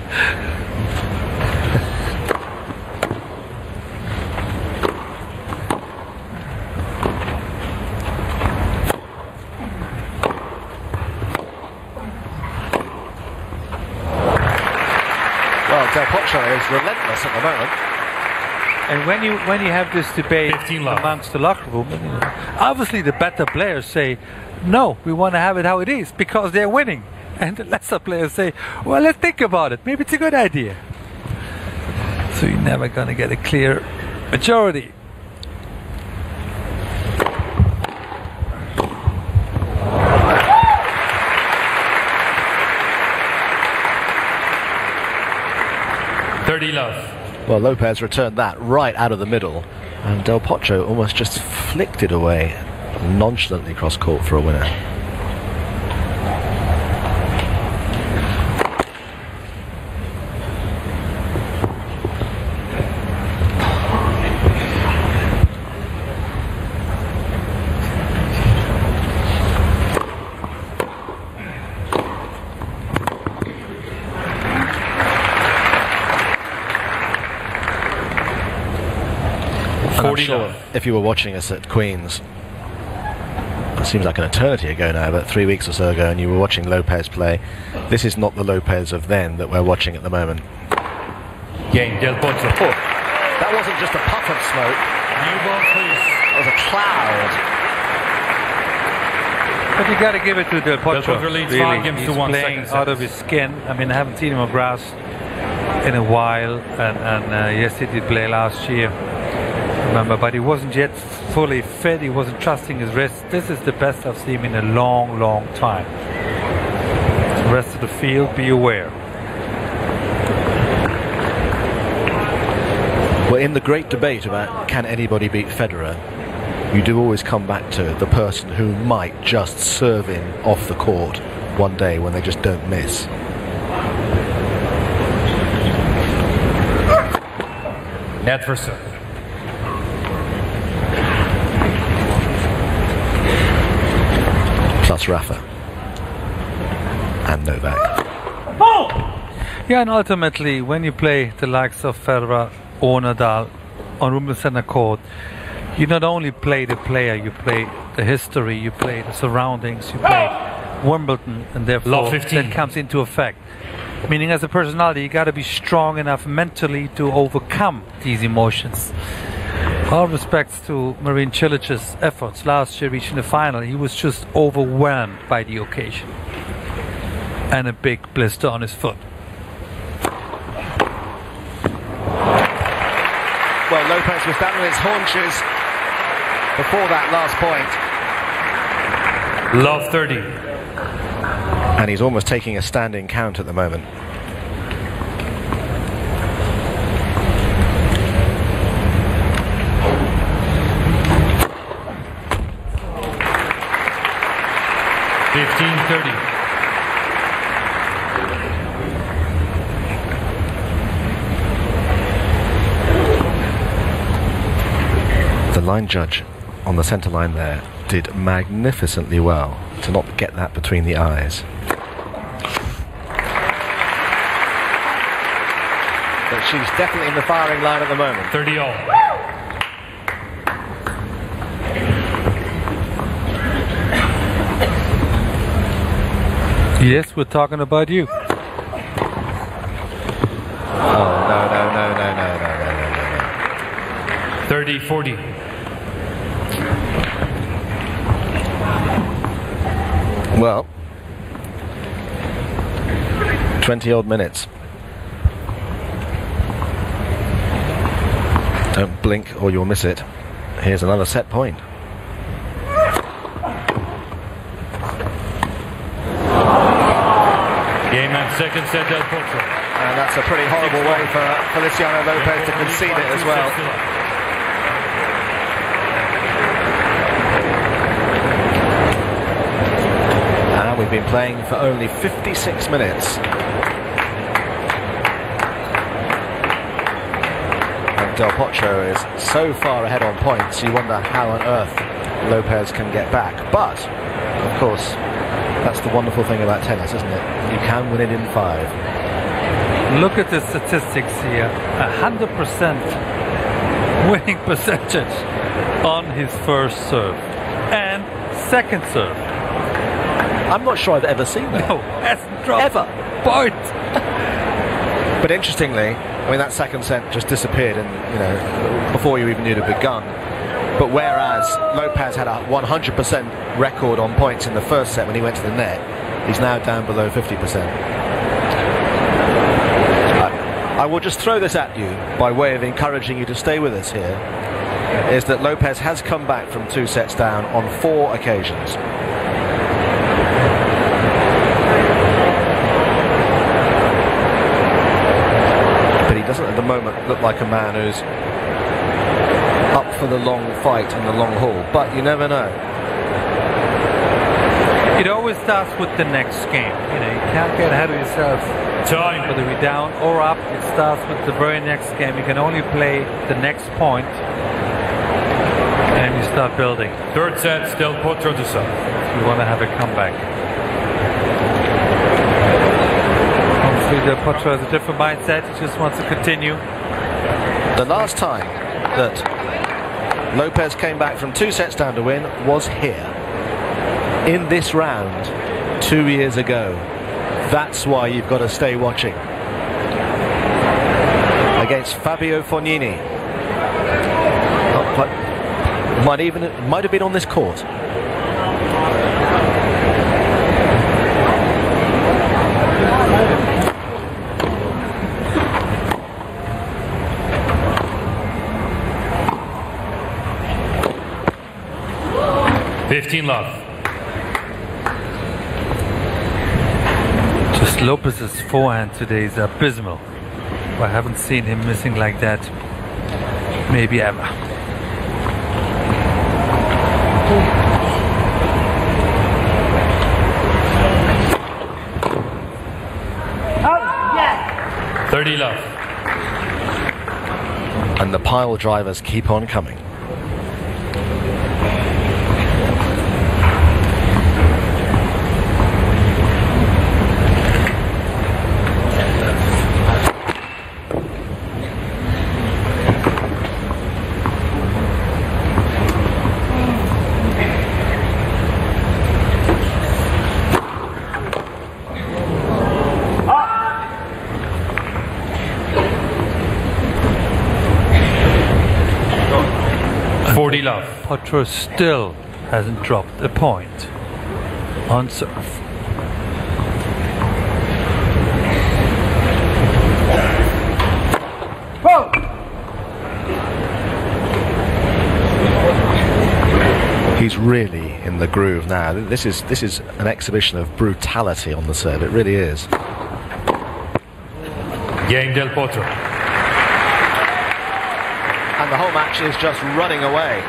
S3: Well, Del Potro is relentless at the moment.
S2: And when you have this debate
S1: 15 love.
S2: amongst the locker room, obviously the better players say, no, we want to have it how it is because they're winning. And the lesser players say, well, let's think about it. Maybe it's a good idea. So you're never going to get a clear majority.
S1: Love.
S3: Well, Lopez returned that right out of the middle, and Del Potro almost just flicked it away nonchalantly cross court for a winner. I'm sure if you were watching us at Queen's, it seems like an eternity ago now, but 3 weeks or so ago, and you were watching Lopez play, this is not the Lopez of then that we're watching at the moment.
S1: Game, Del Potro.
S3: Oh, that wasn't just a puff of smoke.
S1: New ball, please.
S3: It was a cloud.
S2: But you got to give it to Del Potro.
S1: Del Potro leads
S2: Really.
S1: 5 games
S2: He's
S1: to 1
S2: playing
S1: second
S2: out of his skin. I mean, I haven't seen him on grass in a while, and yes, he did play last year. Remember, but he wasn't yet fully fit. He wasn't trusting his wrist. This is the best I've seen him in a long, long time. The rest of the field, be aware.
S3: Well, in the great debate about can anybody beat Federer, you do always come back to the person who might just serve in off the court one day when they just don't miss.
S1: Net for serve.
S3: Plus Rafa and Novak.
S2: Yeah, and ultimately, when you play the likes of Federer or Nadal on Wimbledon Center Court, you not only play the player, you play the history, you play the surroundings, you play Wimbledon, and therefore that comes into effect. Meaning, as a personality, you got to be strong enough mentally to overcome these emotions. All respects to Marin Cilic's efforts last year reaching the final. He was just overwhelmed by the occasion. And a big blister on his foot.
S3: Well, Lopez was down on his haunches before that last point.
S1: Love 30.
S3: And he's almost taking a standing count at the moment. The line judge on the centre line there did magnificently well to not get that between the eyes. But she's definitely in the firing line at the moment.
S1: 30 all.
S2: Yes, we're talking about you.
S3: Oh, no, no, no, no, no, no, no, no, no.
S1: 30-40.
S3: Well, 20 odd minutes. Don't blink or you'll miss it. Here's another set point.
S1: Game and second set, Del Potro.
S3: And that's a pretty horrible way for Feliciano Lopez to concede it as well. And we've been playing for only 56 minutes. Del Potro is so far ahead on points, you wonder how on earth Lopez can get back. But, of course, that's the wonderful thing about tennis, isn't it? You can win it in 5.
S2: Look at the statistics here. 100% winning percentage on his first serve and second serve.
S3: I'm not sure I've ever seen that.
S2: No, hasn't dropped
S3: ever.
S2: Point.
S3: But interestingly, I mean, that second set just disappeared, and before you even knew it had begun. But whereas Lopez had a 100% record on points in the first set when he went to the net, he's now down below 50%. I will just throw this at you by way of encouraging you to stay with us here, is that Lopez has come back from 2 sets down on 4 occasions. But he doesn't at the moment look like a man who's up for the long fight and the long haul, but you never know.
S2: It always starts with the next game. You can't get ahead of yourself.
S1: Time.
S2: Whether we're down or up, it starts with the very next game. You can only play the next point, and you start building.
S1: Third set, still Potro to serve.
S2: You want to have a comeback. Hopefully the Potro has a different mindset. He just wants to continue.
S3: The last time that Lopez came back from 2 sets down to win was here, in this round, 2 years ago. That's why you've got to stay watching. Against Fabio Fognini. Not quite, might have been on this court.
S1: Love.
S2: Just Lopez's forehand today is abysmal. I haven't seen him missing like that maybe ever.
S4: Oh, yes.
S1: 30 love.
S3: And the pile drivers keep on coming.
S1: Love.
S2: Potro still hasn't dropped a point on serve.
S4: Whoa.
S3: He's really in the groove now. This is an exhibition of brutality on the serve. It really is.
S1: Game Del Potro.
S3: And the whole match is just running away.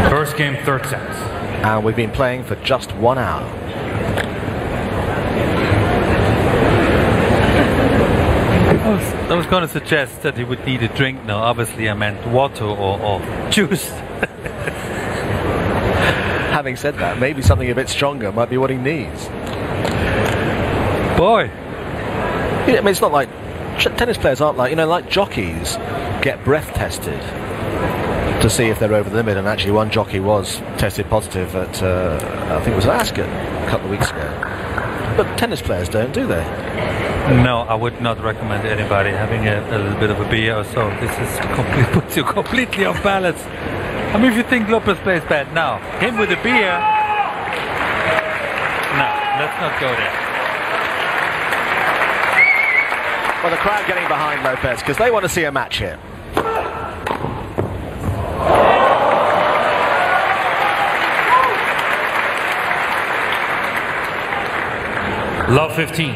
S1: First game, third set.
S3: And we've been playing for just 1 hour.
S2: I was going to suggest that he would need a drink now. Obviously I meant water or juice.
S3: Having said that, maybe something a bit stronger might be what he needs.
S2: Boy.
S3: I mean, it's not like tennis players aren't like, like jockeys get breath tested to see if they're over the limit, and actually one jockey was tested positive at I think it was Ascot a couple of weeks ago. But tennis players don't, do they?
S2: No, I would not recommend anybody having a little bit of a beer or so. This is puts you completely off balance. I mean, if you think Lopez plays bad now, him with a beer. No, let's not go there.
S3: Well, the crowd getting behind Lopez because they want to see a match here.
S1: Love 15.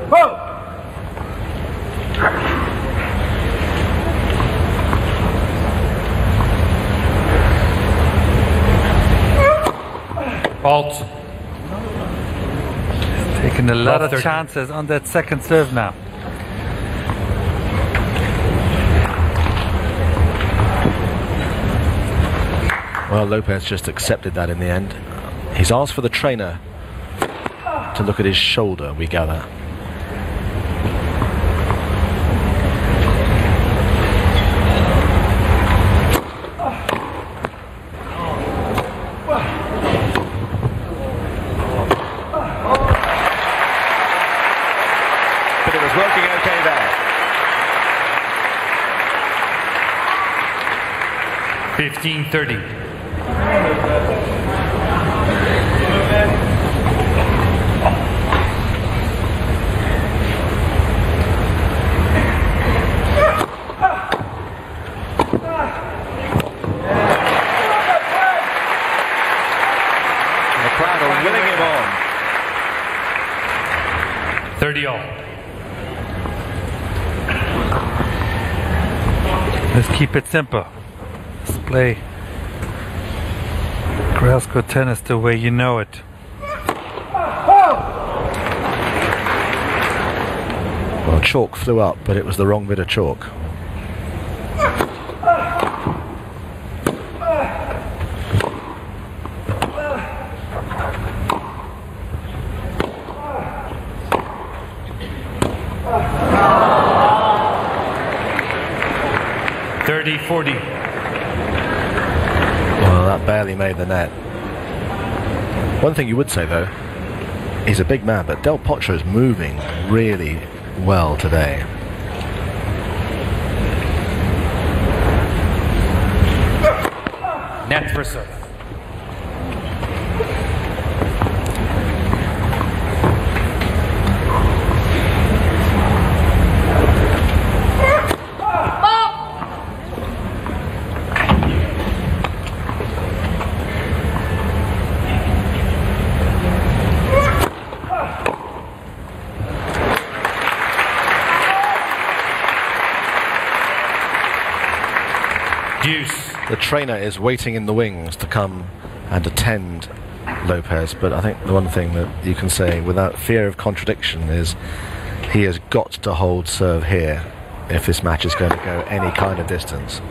S4: Whoa.
S1: Alt.
S2: Taking a lot of chances on that second serve now.
S3: Well, Lopez just accepted that in the end. He's asked for the trainer to look at his shoulder, we gather. But it was working okay there.
S1: 15-30.
S3: The crowd are willing him on.
S1: 30-all.
S2: Let's keep it simple. Let's play grass court tennis the way you know it.
S3: Well, chalk flew up, but it was the wrong bit of chalk. Well, that barely made the net. One thing you would say, though, he's a big man, but Del Potro's moving really well today.
S1: Net for serve.
S3: The trainer is waiting in the wings to come and attend Lopez, but I think the one thing that you can say without fear of contradiction is he has got to hold serve here if this match is going to go any kind of distance.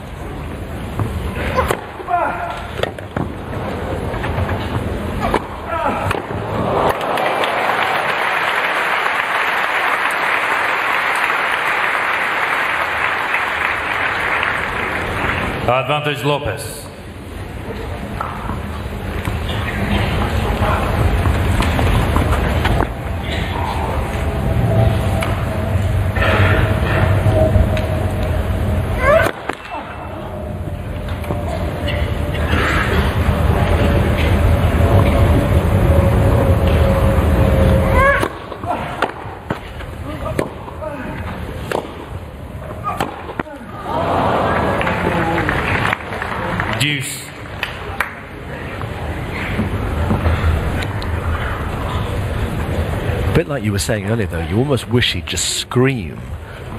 S1: Advantage Lopez. Deuce.
S3: A bit like you were saying earlier, though, you almost wish he'd just scream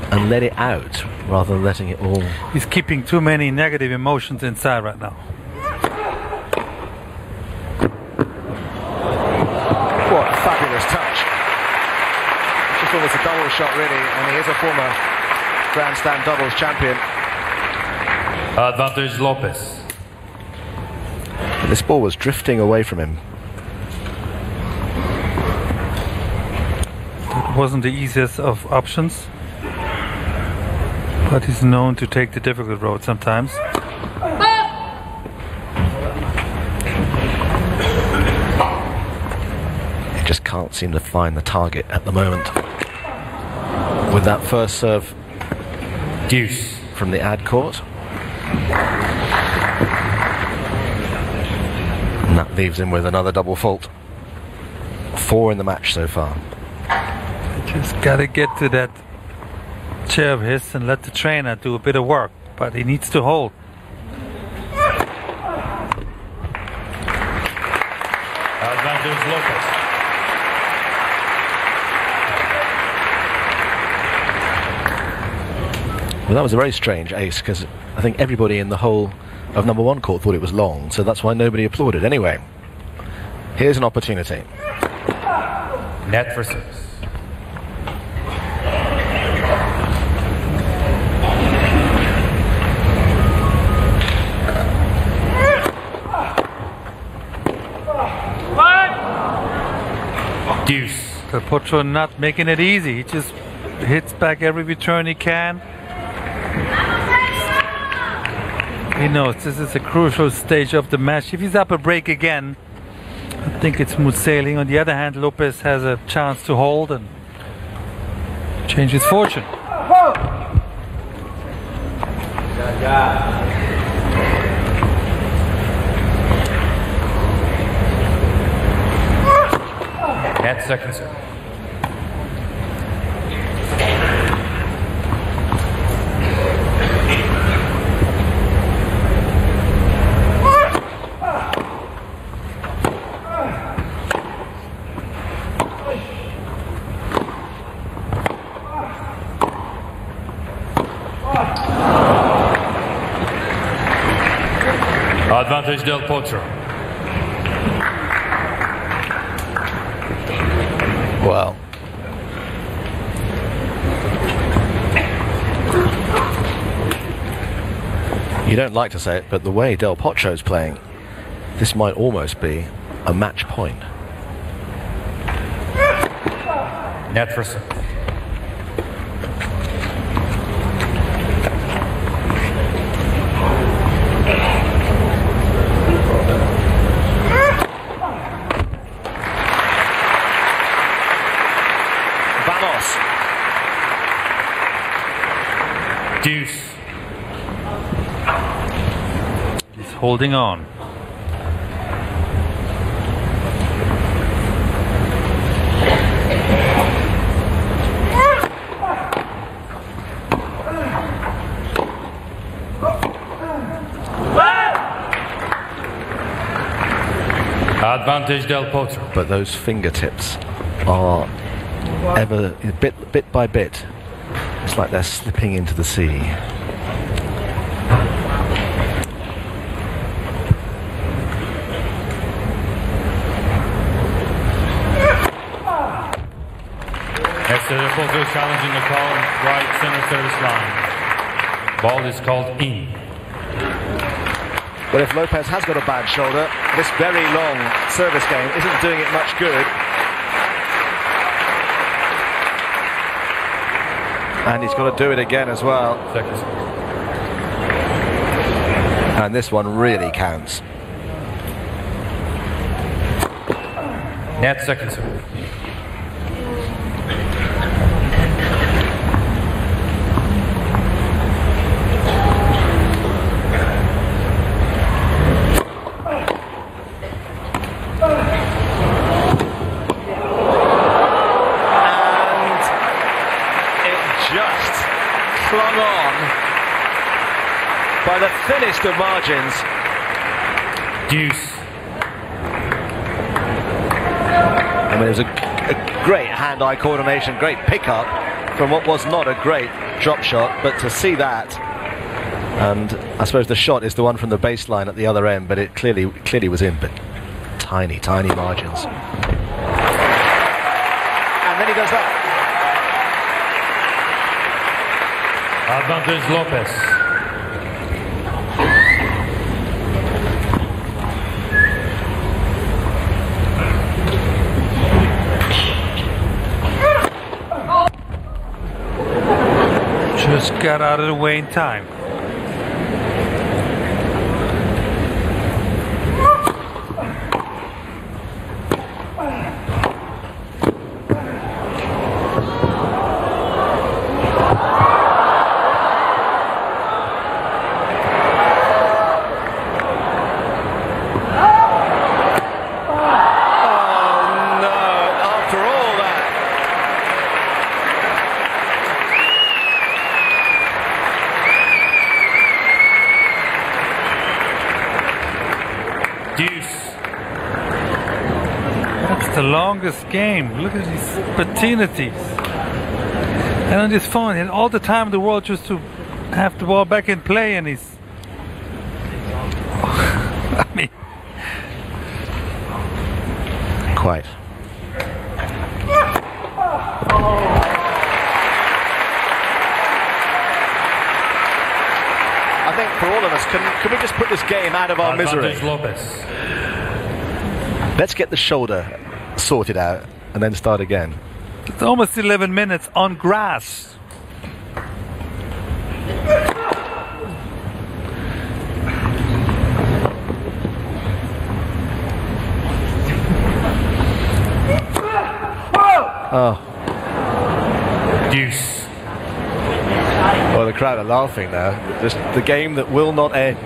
S3: and let it out rather than letting it all...
S2: He's keeping too many negative emotions inside right now.
S3: What a fabulous touch. Just almost a double shot, really, and he is a former Grand Slam doubles champion.
S1: Advantage Lopez.
S3: This ball was drifting away from him.
S2: It wasn't the easiest of options, but he's known to take the difficult road sometimes.
S3: He just can't seem to find the target at the moment. With that first serve,
S1: Deuce
S3: from the ad court. And that leaves him with another double fault. 4 in the match so far.
S2: Just gotta get to that chair of his and let the trainer do a bit of work, but he needs to hold.
S1: Advantage Lopez.
S3: Well, that was a very strange ace, because I think everybody in the whole of number 1 court thought it was long, so that's why nobody applauded. Anyway, here's an opportunity.
S1: Net for service. Deuce.
S2: Del Potro not making it easy. He just hits back every return he can. He knows this is a crucial stage of the match. If he's up a break again, I think it's smooth sailing. On the other hand, Lopez has a chance to hold and change his fortune. Net second serve.
S1: Advantage Del Potro.
S3: Well, you don't like to say it, but the way Del Potro's playing, this might almost be a match point.
S1: Net for serve. Deuce.
S2: He's holding on.
S1: Advantage Del Potro.
S3: But those fingertips are ever bit by bit. It's like they're slipping into the sea.
S1: Del Potro challenging the call, right center service line. Ball is called in.
S3: But if Lopez has got a bad shoulder, this very long service game isn't doing it much good. And he's got to do it again as well. And this one really counts.
S1: Net second serve.
S3: Clung on by the thinnest of margins.
S1: Deuce.
S3: I mean, it was a great hand-eye coordination, great pickup from what was not a great drop shot, but to see that, and I suppose the shot is the one from the baseline at the other end, but it clearly was in, but tiny margins. And then he goes back.
S1: Advantage Lopez.
S2: Just got out of the way in time. That's the longest game. Look at these opportunities. And on his phone, he had all the time in the world just to have the ball back in play, and he's... I mean...
S3: Quite. put this game out of our misery.
S1: Advantage Lopez.
S3: Let's get the shoulder sorted out and then start again.
S2: It's almost 11 minutes on grass.
S3: Oh.
S1: Deuce.
S3: Well, the crowd are laughing now. Just the game that will not end.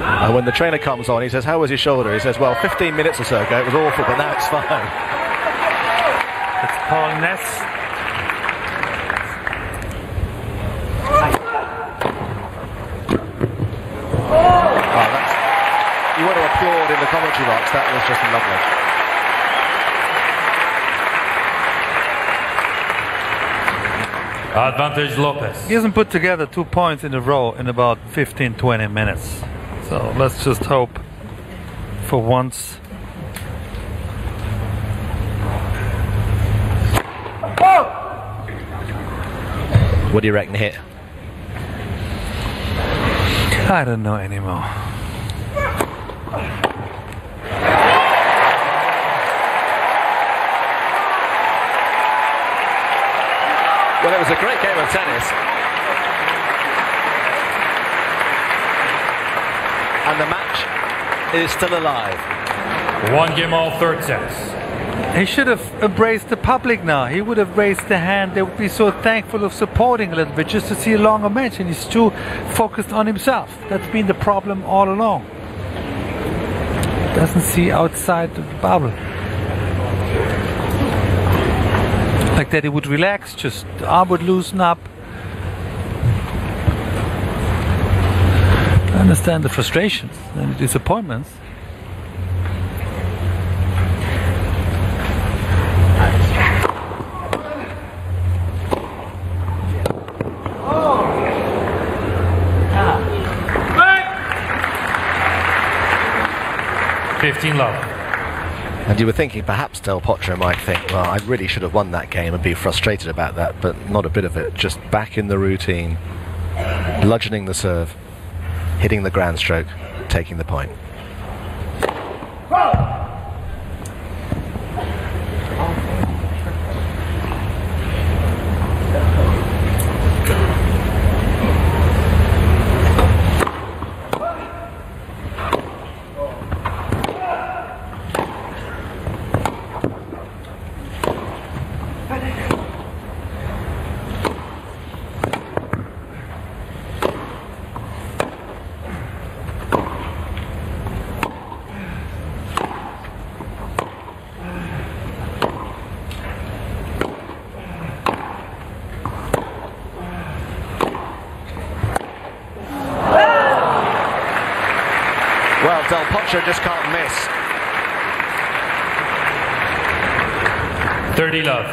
S3: And when the trainer comes on, he says, "How was your shoulder?" He says, "Well, 15 minutes or so ago, it was awful, but now it's fine."
S2: It's Paul Ness.
S3: You want to applaud in the commentary box. That was just lovely.
S1: Advantage Lopez.
S2: He hasn't put together 2 points in a row in about 15-20 minutes. So let's just hope for once.
S3: What do you reckon here?
S2: I don't know anymore.
S3: Well, it was a great game of tennis. And the match is still alive.
S1: 1 game all, third sets.
S2: He should have embraced the public now. He would have raised the hand. They would be so thankful of supporting a little bit just to see a longer match. And he's too focused on himself. That's been the problem all along. Doesn't see outside the bubble. Like that he would relax, just the arm would loosen up. I understand the frustrations and the disappointments.
S1: Oh. 15 love.
S3: And you were thinking perhaps Del Potro might think, well, I really should have won that game and be frustrated about that, but not a bit of it. Just back in the routine, bludgeoning the serve, hitting the grand stroke, taking the point. Well, Del Potro just can't miss.
S1: 30 love.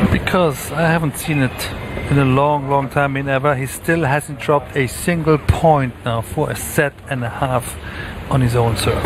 S2: Because I haven't seen it in a long time in ever. He still hasn't dropped a single point now for a set and a half on his own serve.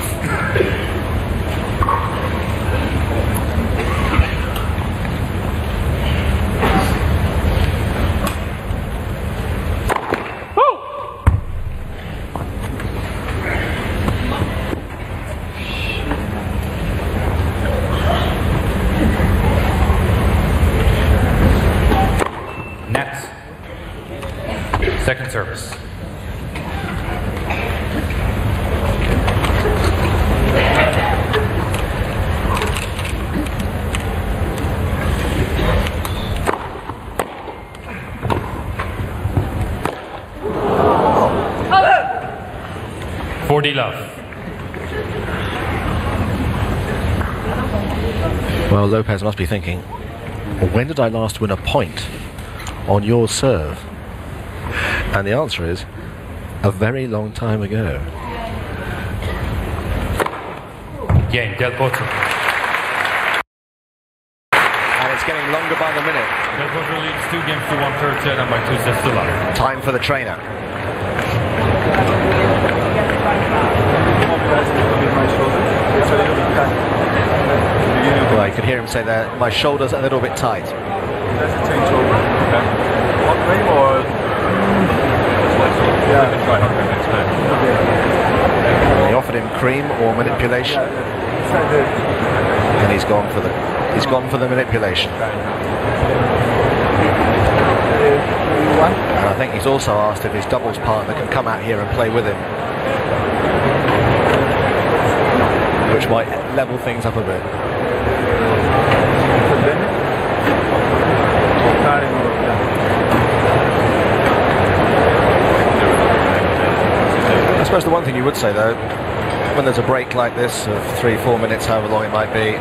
S1: Second service. Love.
S3: Well, Lopez must be thinking, when did I last win a point on your serve? And the answer is, a very long time ago.
S1: Game, Del Potro.
S3: And it's getting longer by the minute.
S1: Del Potro leads 2 games to 1 third set and by 2 sets to love.
S3: Time for the trainer. Well, you can hear him say that my shoulder's a little bit tight.
S5: There's a changeover. Okay. Hot cream or? Yeah. We can try hot cream next time.
S3: He offered him cream or manipulation, and he's gone for the manipulation. And I think he's also asked if his doubles partner can come out here and play with him, which might level things up a bit. I suppose the one thing you would say though, when there's a break like this of 3-4 minutes, however long it might be,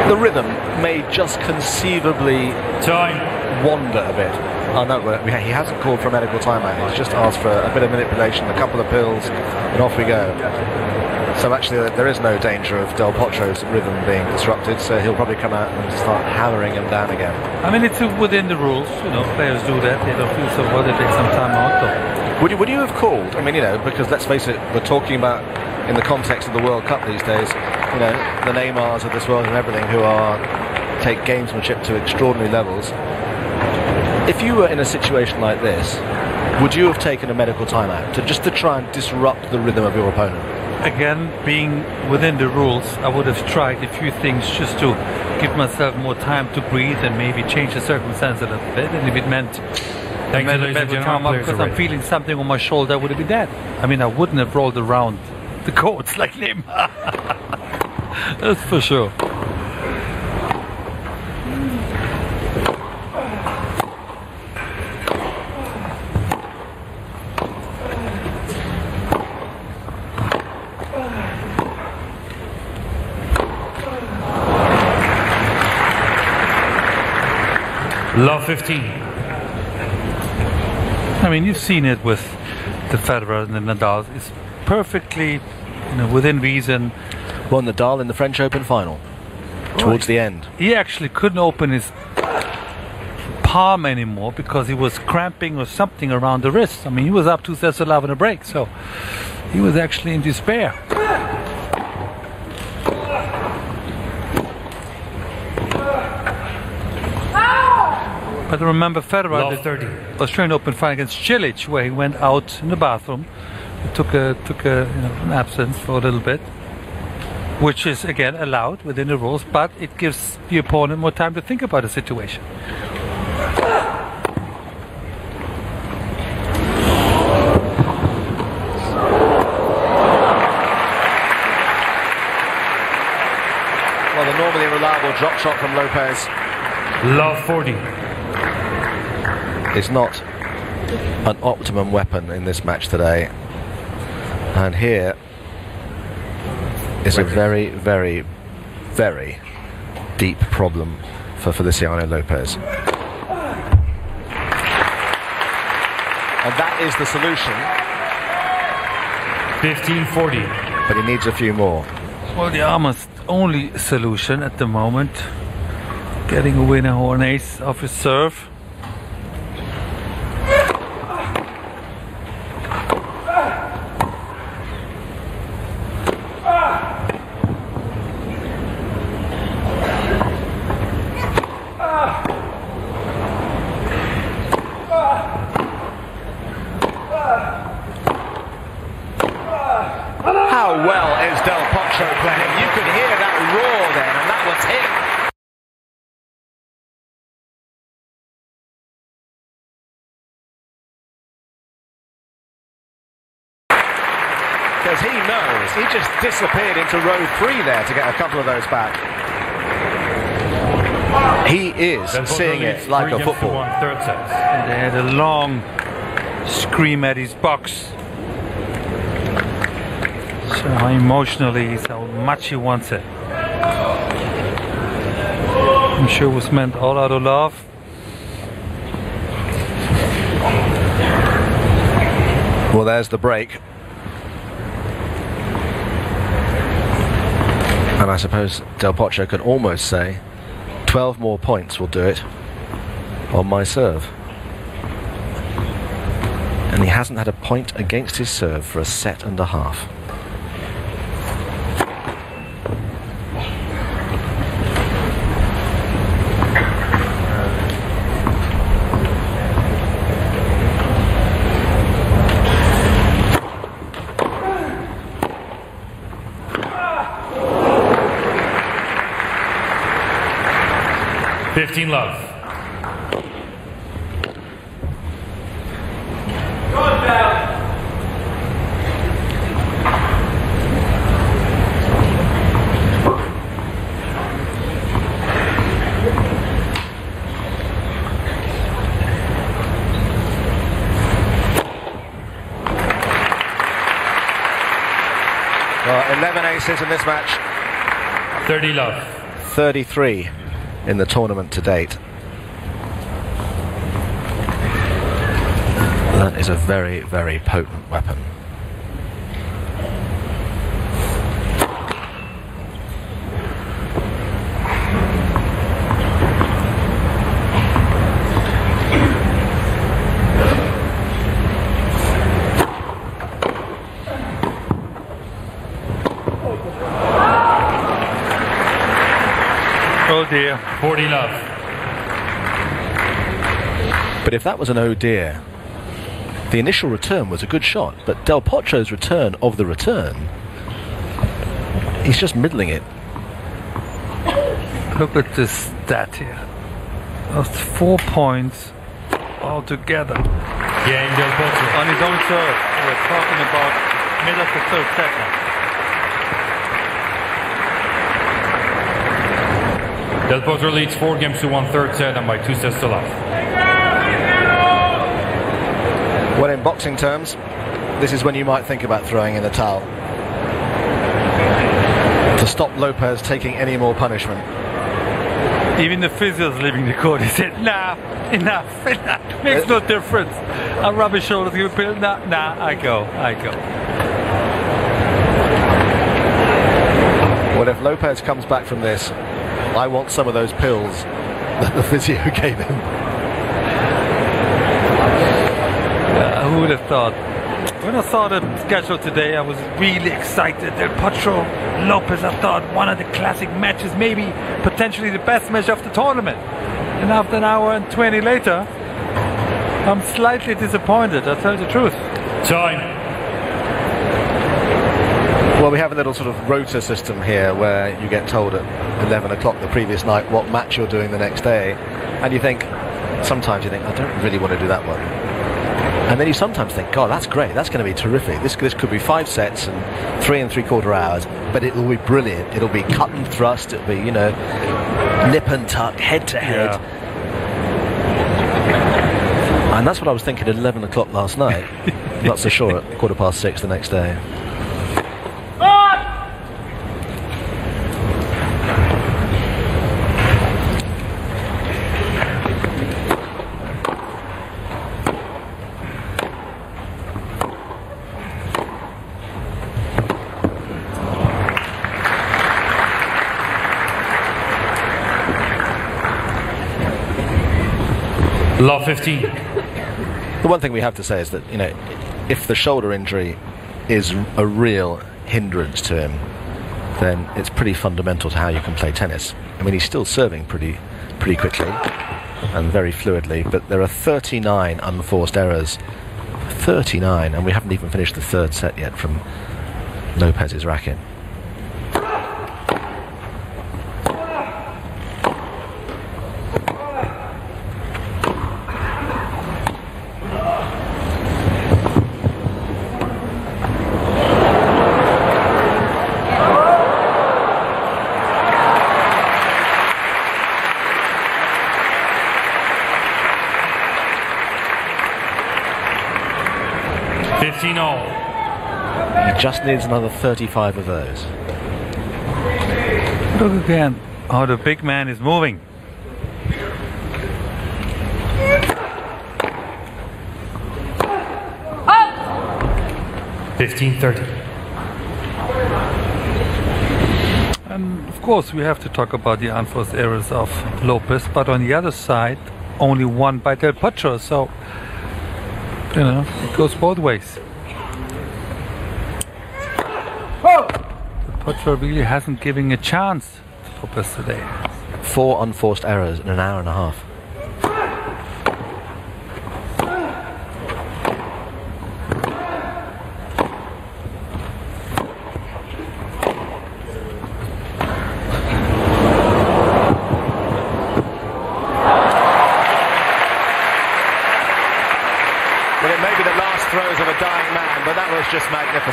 S3: the rhythm may just conceivably wander a bit. Oh no, he hasn't called for a medical timeout, he's just asked for a bit of manipulation, a couple of pills, and off we go. So actually there is no danger of Del Potro's rhythm being disrupted, so he'll probably come out and start hammering him down again.
S2: I mean, it's within the rules, you know, players do that, they don't feel so well, they take some time out though.
S3: Would you have called, I mean, you know, because let's face it, we're talking about, in the context of the World Cup these days, you know, the Neymars of this world and everything who take gamesmanship to extraordinary levels. If you were in a situation like this, would you have taken a medical timeout to try and disrupt the rhythm of your opponent?
S2: Again, being within the rules, I would have tried a few things just to give myself more time to breathe and maybe change the circumstance a little bit. And if it meant because I'm feeling something on my shoulder, I would have been dead. I mean, I wouldn't have rolled around the courts like him. That's for sure.
S1: Love 15.
S2: I mean, you've seen it with the Federer and the Nadal. It's perfectly, you know, within reason.
S3: Won Nadal in the French Open final towards the end.
S2: He actually couldn't open his palm anymore because he was cramping or something around the wrist. I mean, he was up 2 sets to love in a break, so he was actually in despair. But I remember Federer at the Australian Open final against Cilic, where he went out in the bathroom, took a an absence for a little bit, which is again allowed within the rules, but it gives the opponent more time to think about the situation.
S3: Well, the normally reliable drop shot from Lopez.
S1: Love 40.
S3: Is not an optimum weapon in this match today, and here is a very, very, very deep problem for Feliciano Lopez, and that is the solution.
S1: 15-40.
S3: But he needs a few more.
S2: Well, the almost only solution at the moment, getting a winner or an ace off his serve.
S3: How well is Del Potro playing? You could hear that roar then, and that was him. Because he knows, he just disappeared into row 3 there to get a couple of those back. He is seeing it like a football.
S1: Third set.
S2: And they had a long scream at his box. So how emotionally he's, how much he wants it. I'm sure it was meant all out of love.
S3: Well, there's the break. And I suppose Del Potro can almost say 12 more points will do it on my serve. And he hasn't had a point against his serve for a set and a half.
S1: 15 love.
S3: Well, 11 aces in this match.
S1: 30 love.
S3: 33 in the tournament to date. That is a very, very potent weapon.
S2: Oh dear.
S1: 40 love.
S3: But if that was an oh dear, the initial return was a good shot, but Del Potro's return of the return, he's just middling it.
S2: Look at this stat here. That's 4 points altogether.
S1: Game Del Potro.
S2: On his own serve. We're talking about mid of the third set now.
S1: Del Potro leads 4 games to 1 third set and by 2 sets to love.
S3: Well, in boxing terms, this is when you might think about throwing in the towel. To stop Lopez taking any more punishment.
S2: Even the physio's leaving the court. He said, nah, enough. Makes no difference. I'll rub his shoulders, give a pill. Nah, I go.
S3: Well, if Lopez comes back from this, I want some of those pills that the physio gave him.
S2: Who would have thought? When I saw the schedule today, I was really excited. Del Potro, Lopez, I thought one of the classic matches, maybe potentially the best match of the tournament. And after an hour and 20 later, I'm slightly disappointed, I'll tell you the truth.
S1: Time.
S3: Well, we have a little sort of rota system here where you get told at 11 o'clock the previous night what match you're doing the next day. And sometimes you think, I don't really want to do that one. And then you sometimes think, God, that's great, that's going to be terrific. This could be 5 sets and 3 3/4 hours, but it'll be brilliant. It'll be cut and thrust, it'll be, nip and tuck, head to head.
S2: Yeah.
S3: And that's what I was thinking at 11 o'clock last night. Not so sure at 6:15 the next day.
S1: Love 15.
S3: The one thing we have to say is that, if the shoulder injury is a real hindrance to him, then it's pretty fundamental to how you can play tennis. I mean, he's still serving pretty quickly and very fluidly, but there are 39 unforced errors. 39, and we haven't even finished the third set yet from Lopez's racket. He just needs another 35 of those.
S2: Look again how the big man is moving.
S1: Up! 15-30.
S2: And of course we have to talk about the unforced errors of Lopez, but on the other side only one by Del Potro, so it goes both ways. Potro really hasn't given a chance to Lopez today.
S3: 4 unforced errors in an hour and a half.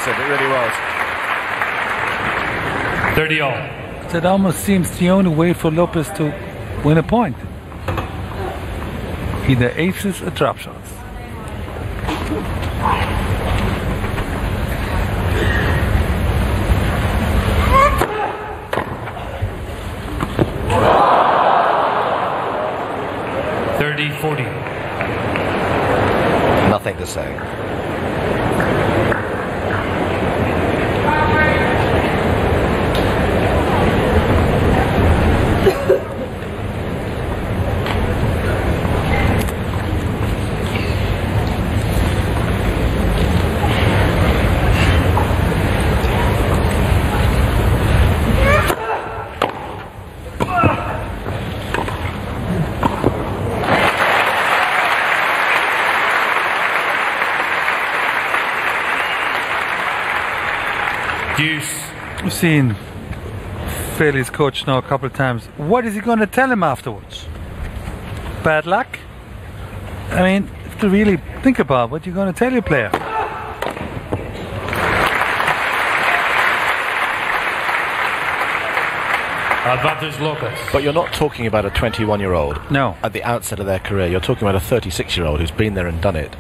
S3: magnificent, it really was.
S1: 30 all.
S2: That almost seems the only way for Lopez to win a point. Either aces or drop shots.
S3: Nothing to say.
S2: We've seen Philly's coach now a couple of times. What is he going to tell him afterwards? Bad luck? I mean, to really think about what you're going to tell your player.
S1: Advantage Lopez.
S3: But you're not talking about a 21-year-old.
S2: No.
S3: At the outset of their career, you're talking about a 36-year-old who's been there and done it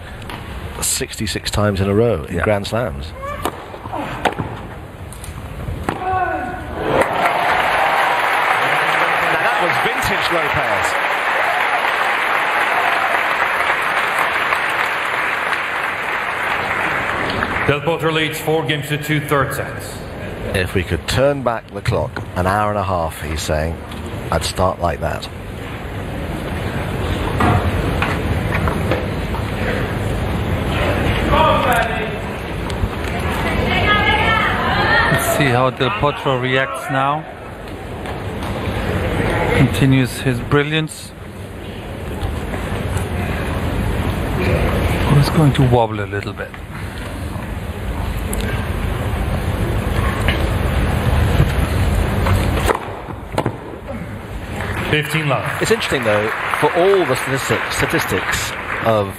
S3: 66 times in a row in Grand Slams. Vintage Lopez.
S1: Del Potro leads 4 games to 2 third sets.
S3: If we could turn back the clock an hour and a half, he's saying, I'd start like that.
S2: Let's see how Del Potro reacts now. Continues his brilliance. He's going to wobble a little bit.
S1: $15
S3: It's interesting though, for all the statistics of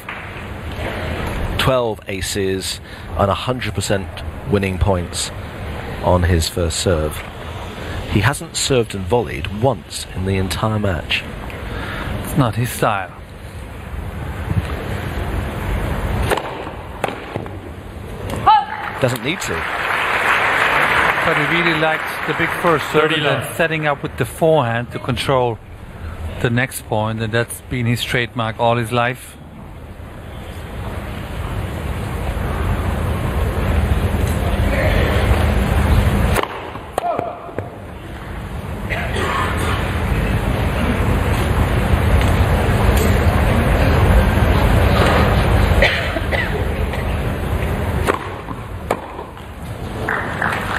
S3: 12 aces and 100% winning points on his first serve, he hasn't served and volleyed once in the entire match.
S2: It's not his style.
S3: Doesn't need to.
S2: But he really likes the big first serve and setting up with the forehand to control the next point, and that's been his trademark all his life.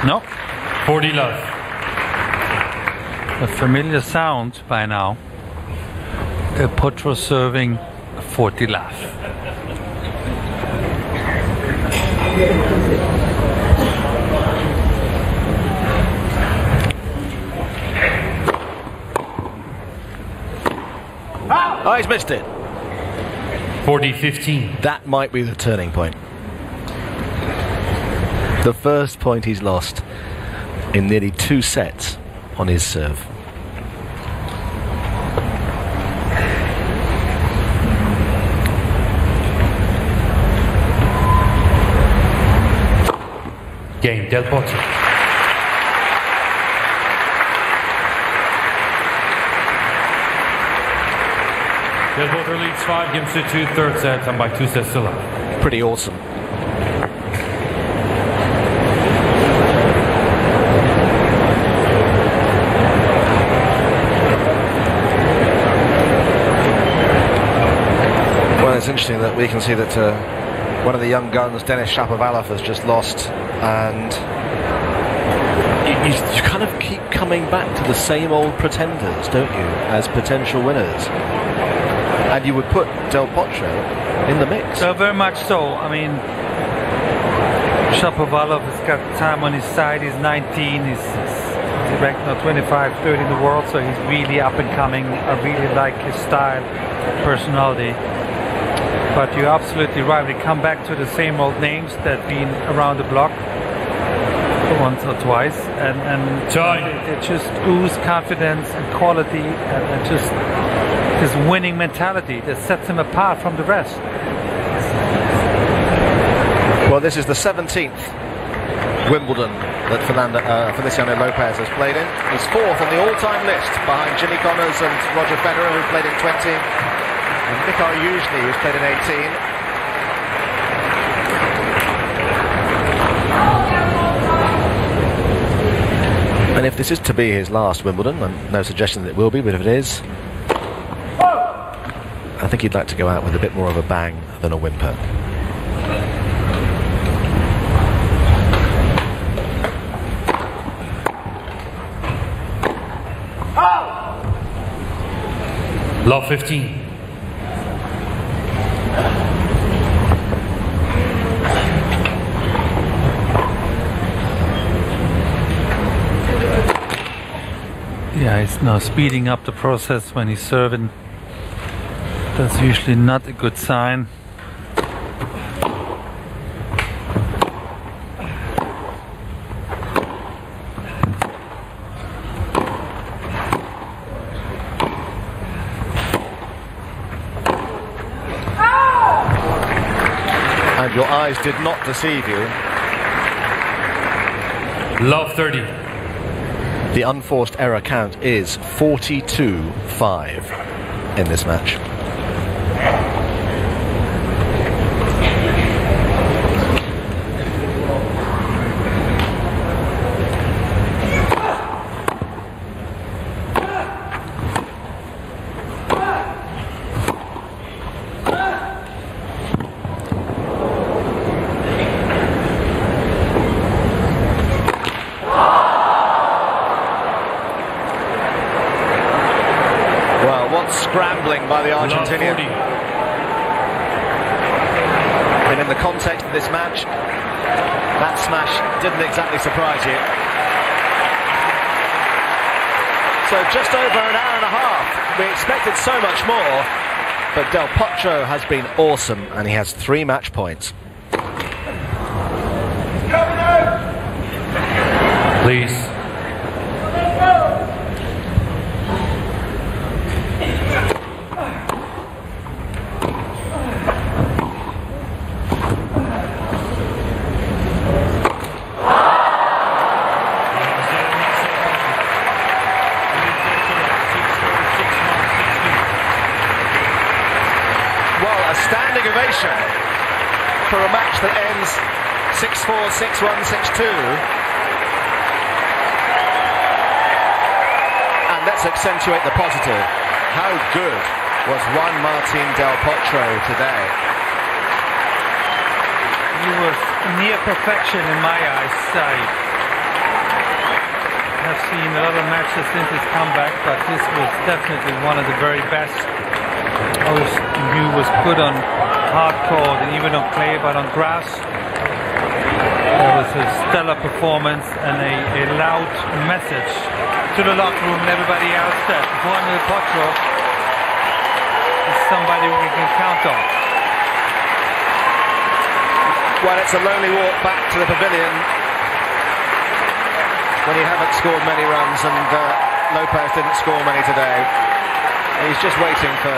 S2: No.
S1: 40 love.
S2: A familiar sound by now. Del Potro serving 40 love.
S3: Oh, he's missed it.
S1: 40-15.
S3: That might be the turning point. The first point he's lost in nearly 2 sets on his serve.
S1: Game, Del Potro. Del Potro leads 5 games to 2 third sets and by 2 sets to love.
S3: Pretty awesome. Well, it's interesting that we can see that one of the young guns, Denis Shapovalov, has just lost, and you kind of keep coming back to the same old pretenders, don't you, as potential winners? And you would put Del Potro in the mix.
S2: So very much so. I mean, Shapovalov has got time on his side. He's 19. He's ranked now 25, 30 in the world, so he's really up and coming. I really like his style, personality. But you're absolutely right. We come back to the same old names that have been around the block. once or twice, and they just ooze confidence and quality and just this winning mentality that sets him apart from the rest.
S3: Well, this is the 17th Wimbledon that Feliciano Lopez has played in. He's fourth on the all-time list behind Jimmy Connors and Roger Federer, who played in 20, and Mikhail Yuzhny, who's played in 18. And if this is to be his last Wimbledon, and no suggestion that it will be, but if it is, I think he'd like to go out with a bit more of a bang than a whimper.
S1: Love 15.
S2: Yeah, he's now speeding up the process when he's serving. That's usually not a good sign.
S3: And your eyes did not deceive you.
S1: Love 30.
S3: The unforced error count is 42-5 in this match. Scrambling by the Argentinian. And in the context of this match, that smash didn't exactly surprise you. So just over an hour and a half. We expected so much more, but Del Potro has been awesome, and he has 3 match points.
S1: Please.
S3: Standing ovation for a match that ends 6-4, 6-1, 6-2. And let's accentuate the positive. How good was Juan Martín del Potro today?
S2: He was near perfection in my eyes. I have seen a lot of matches since his comeback, but this was definitely one of the very best. Most view was put on hard court and even on clay, but on grass there was a stellar performance and a loud message to the locker room and everybody else that Juan del Potro is somebody we can count on.
S3: Well, it's a lonely walk back to the pavilion when you haven't scored many runs, and Lopez didn't score many today. He's just waiting for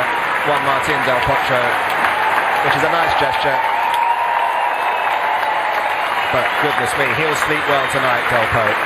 S3: Juan Martín del Potro, which is a nice gesture. But goodness me, he'll sleep well tonight, Del Potro.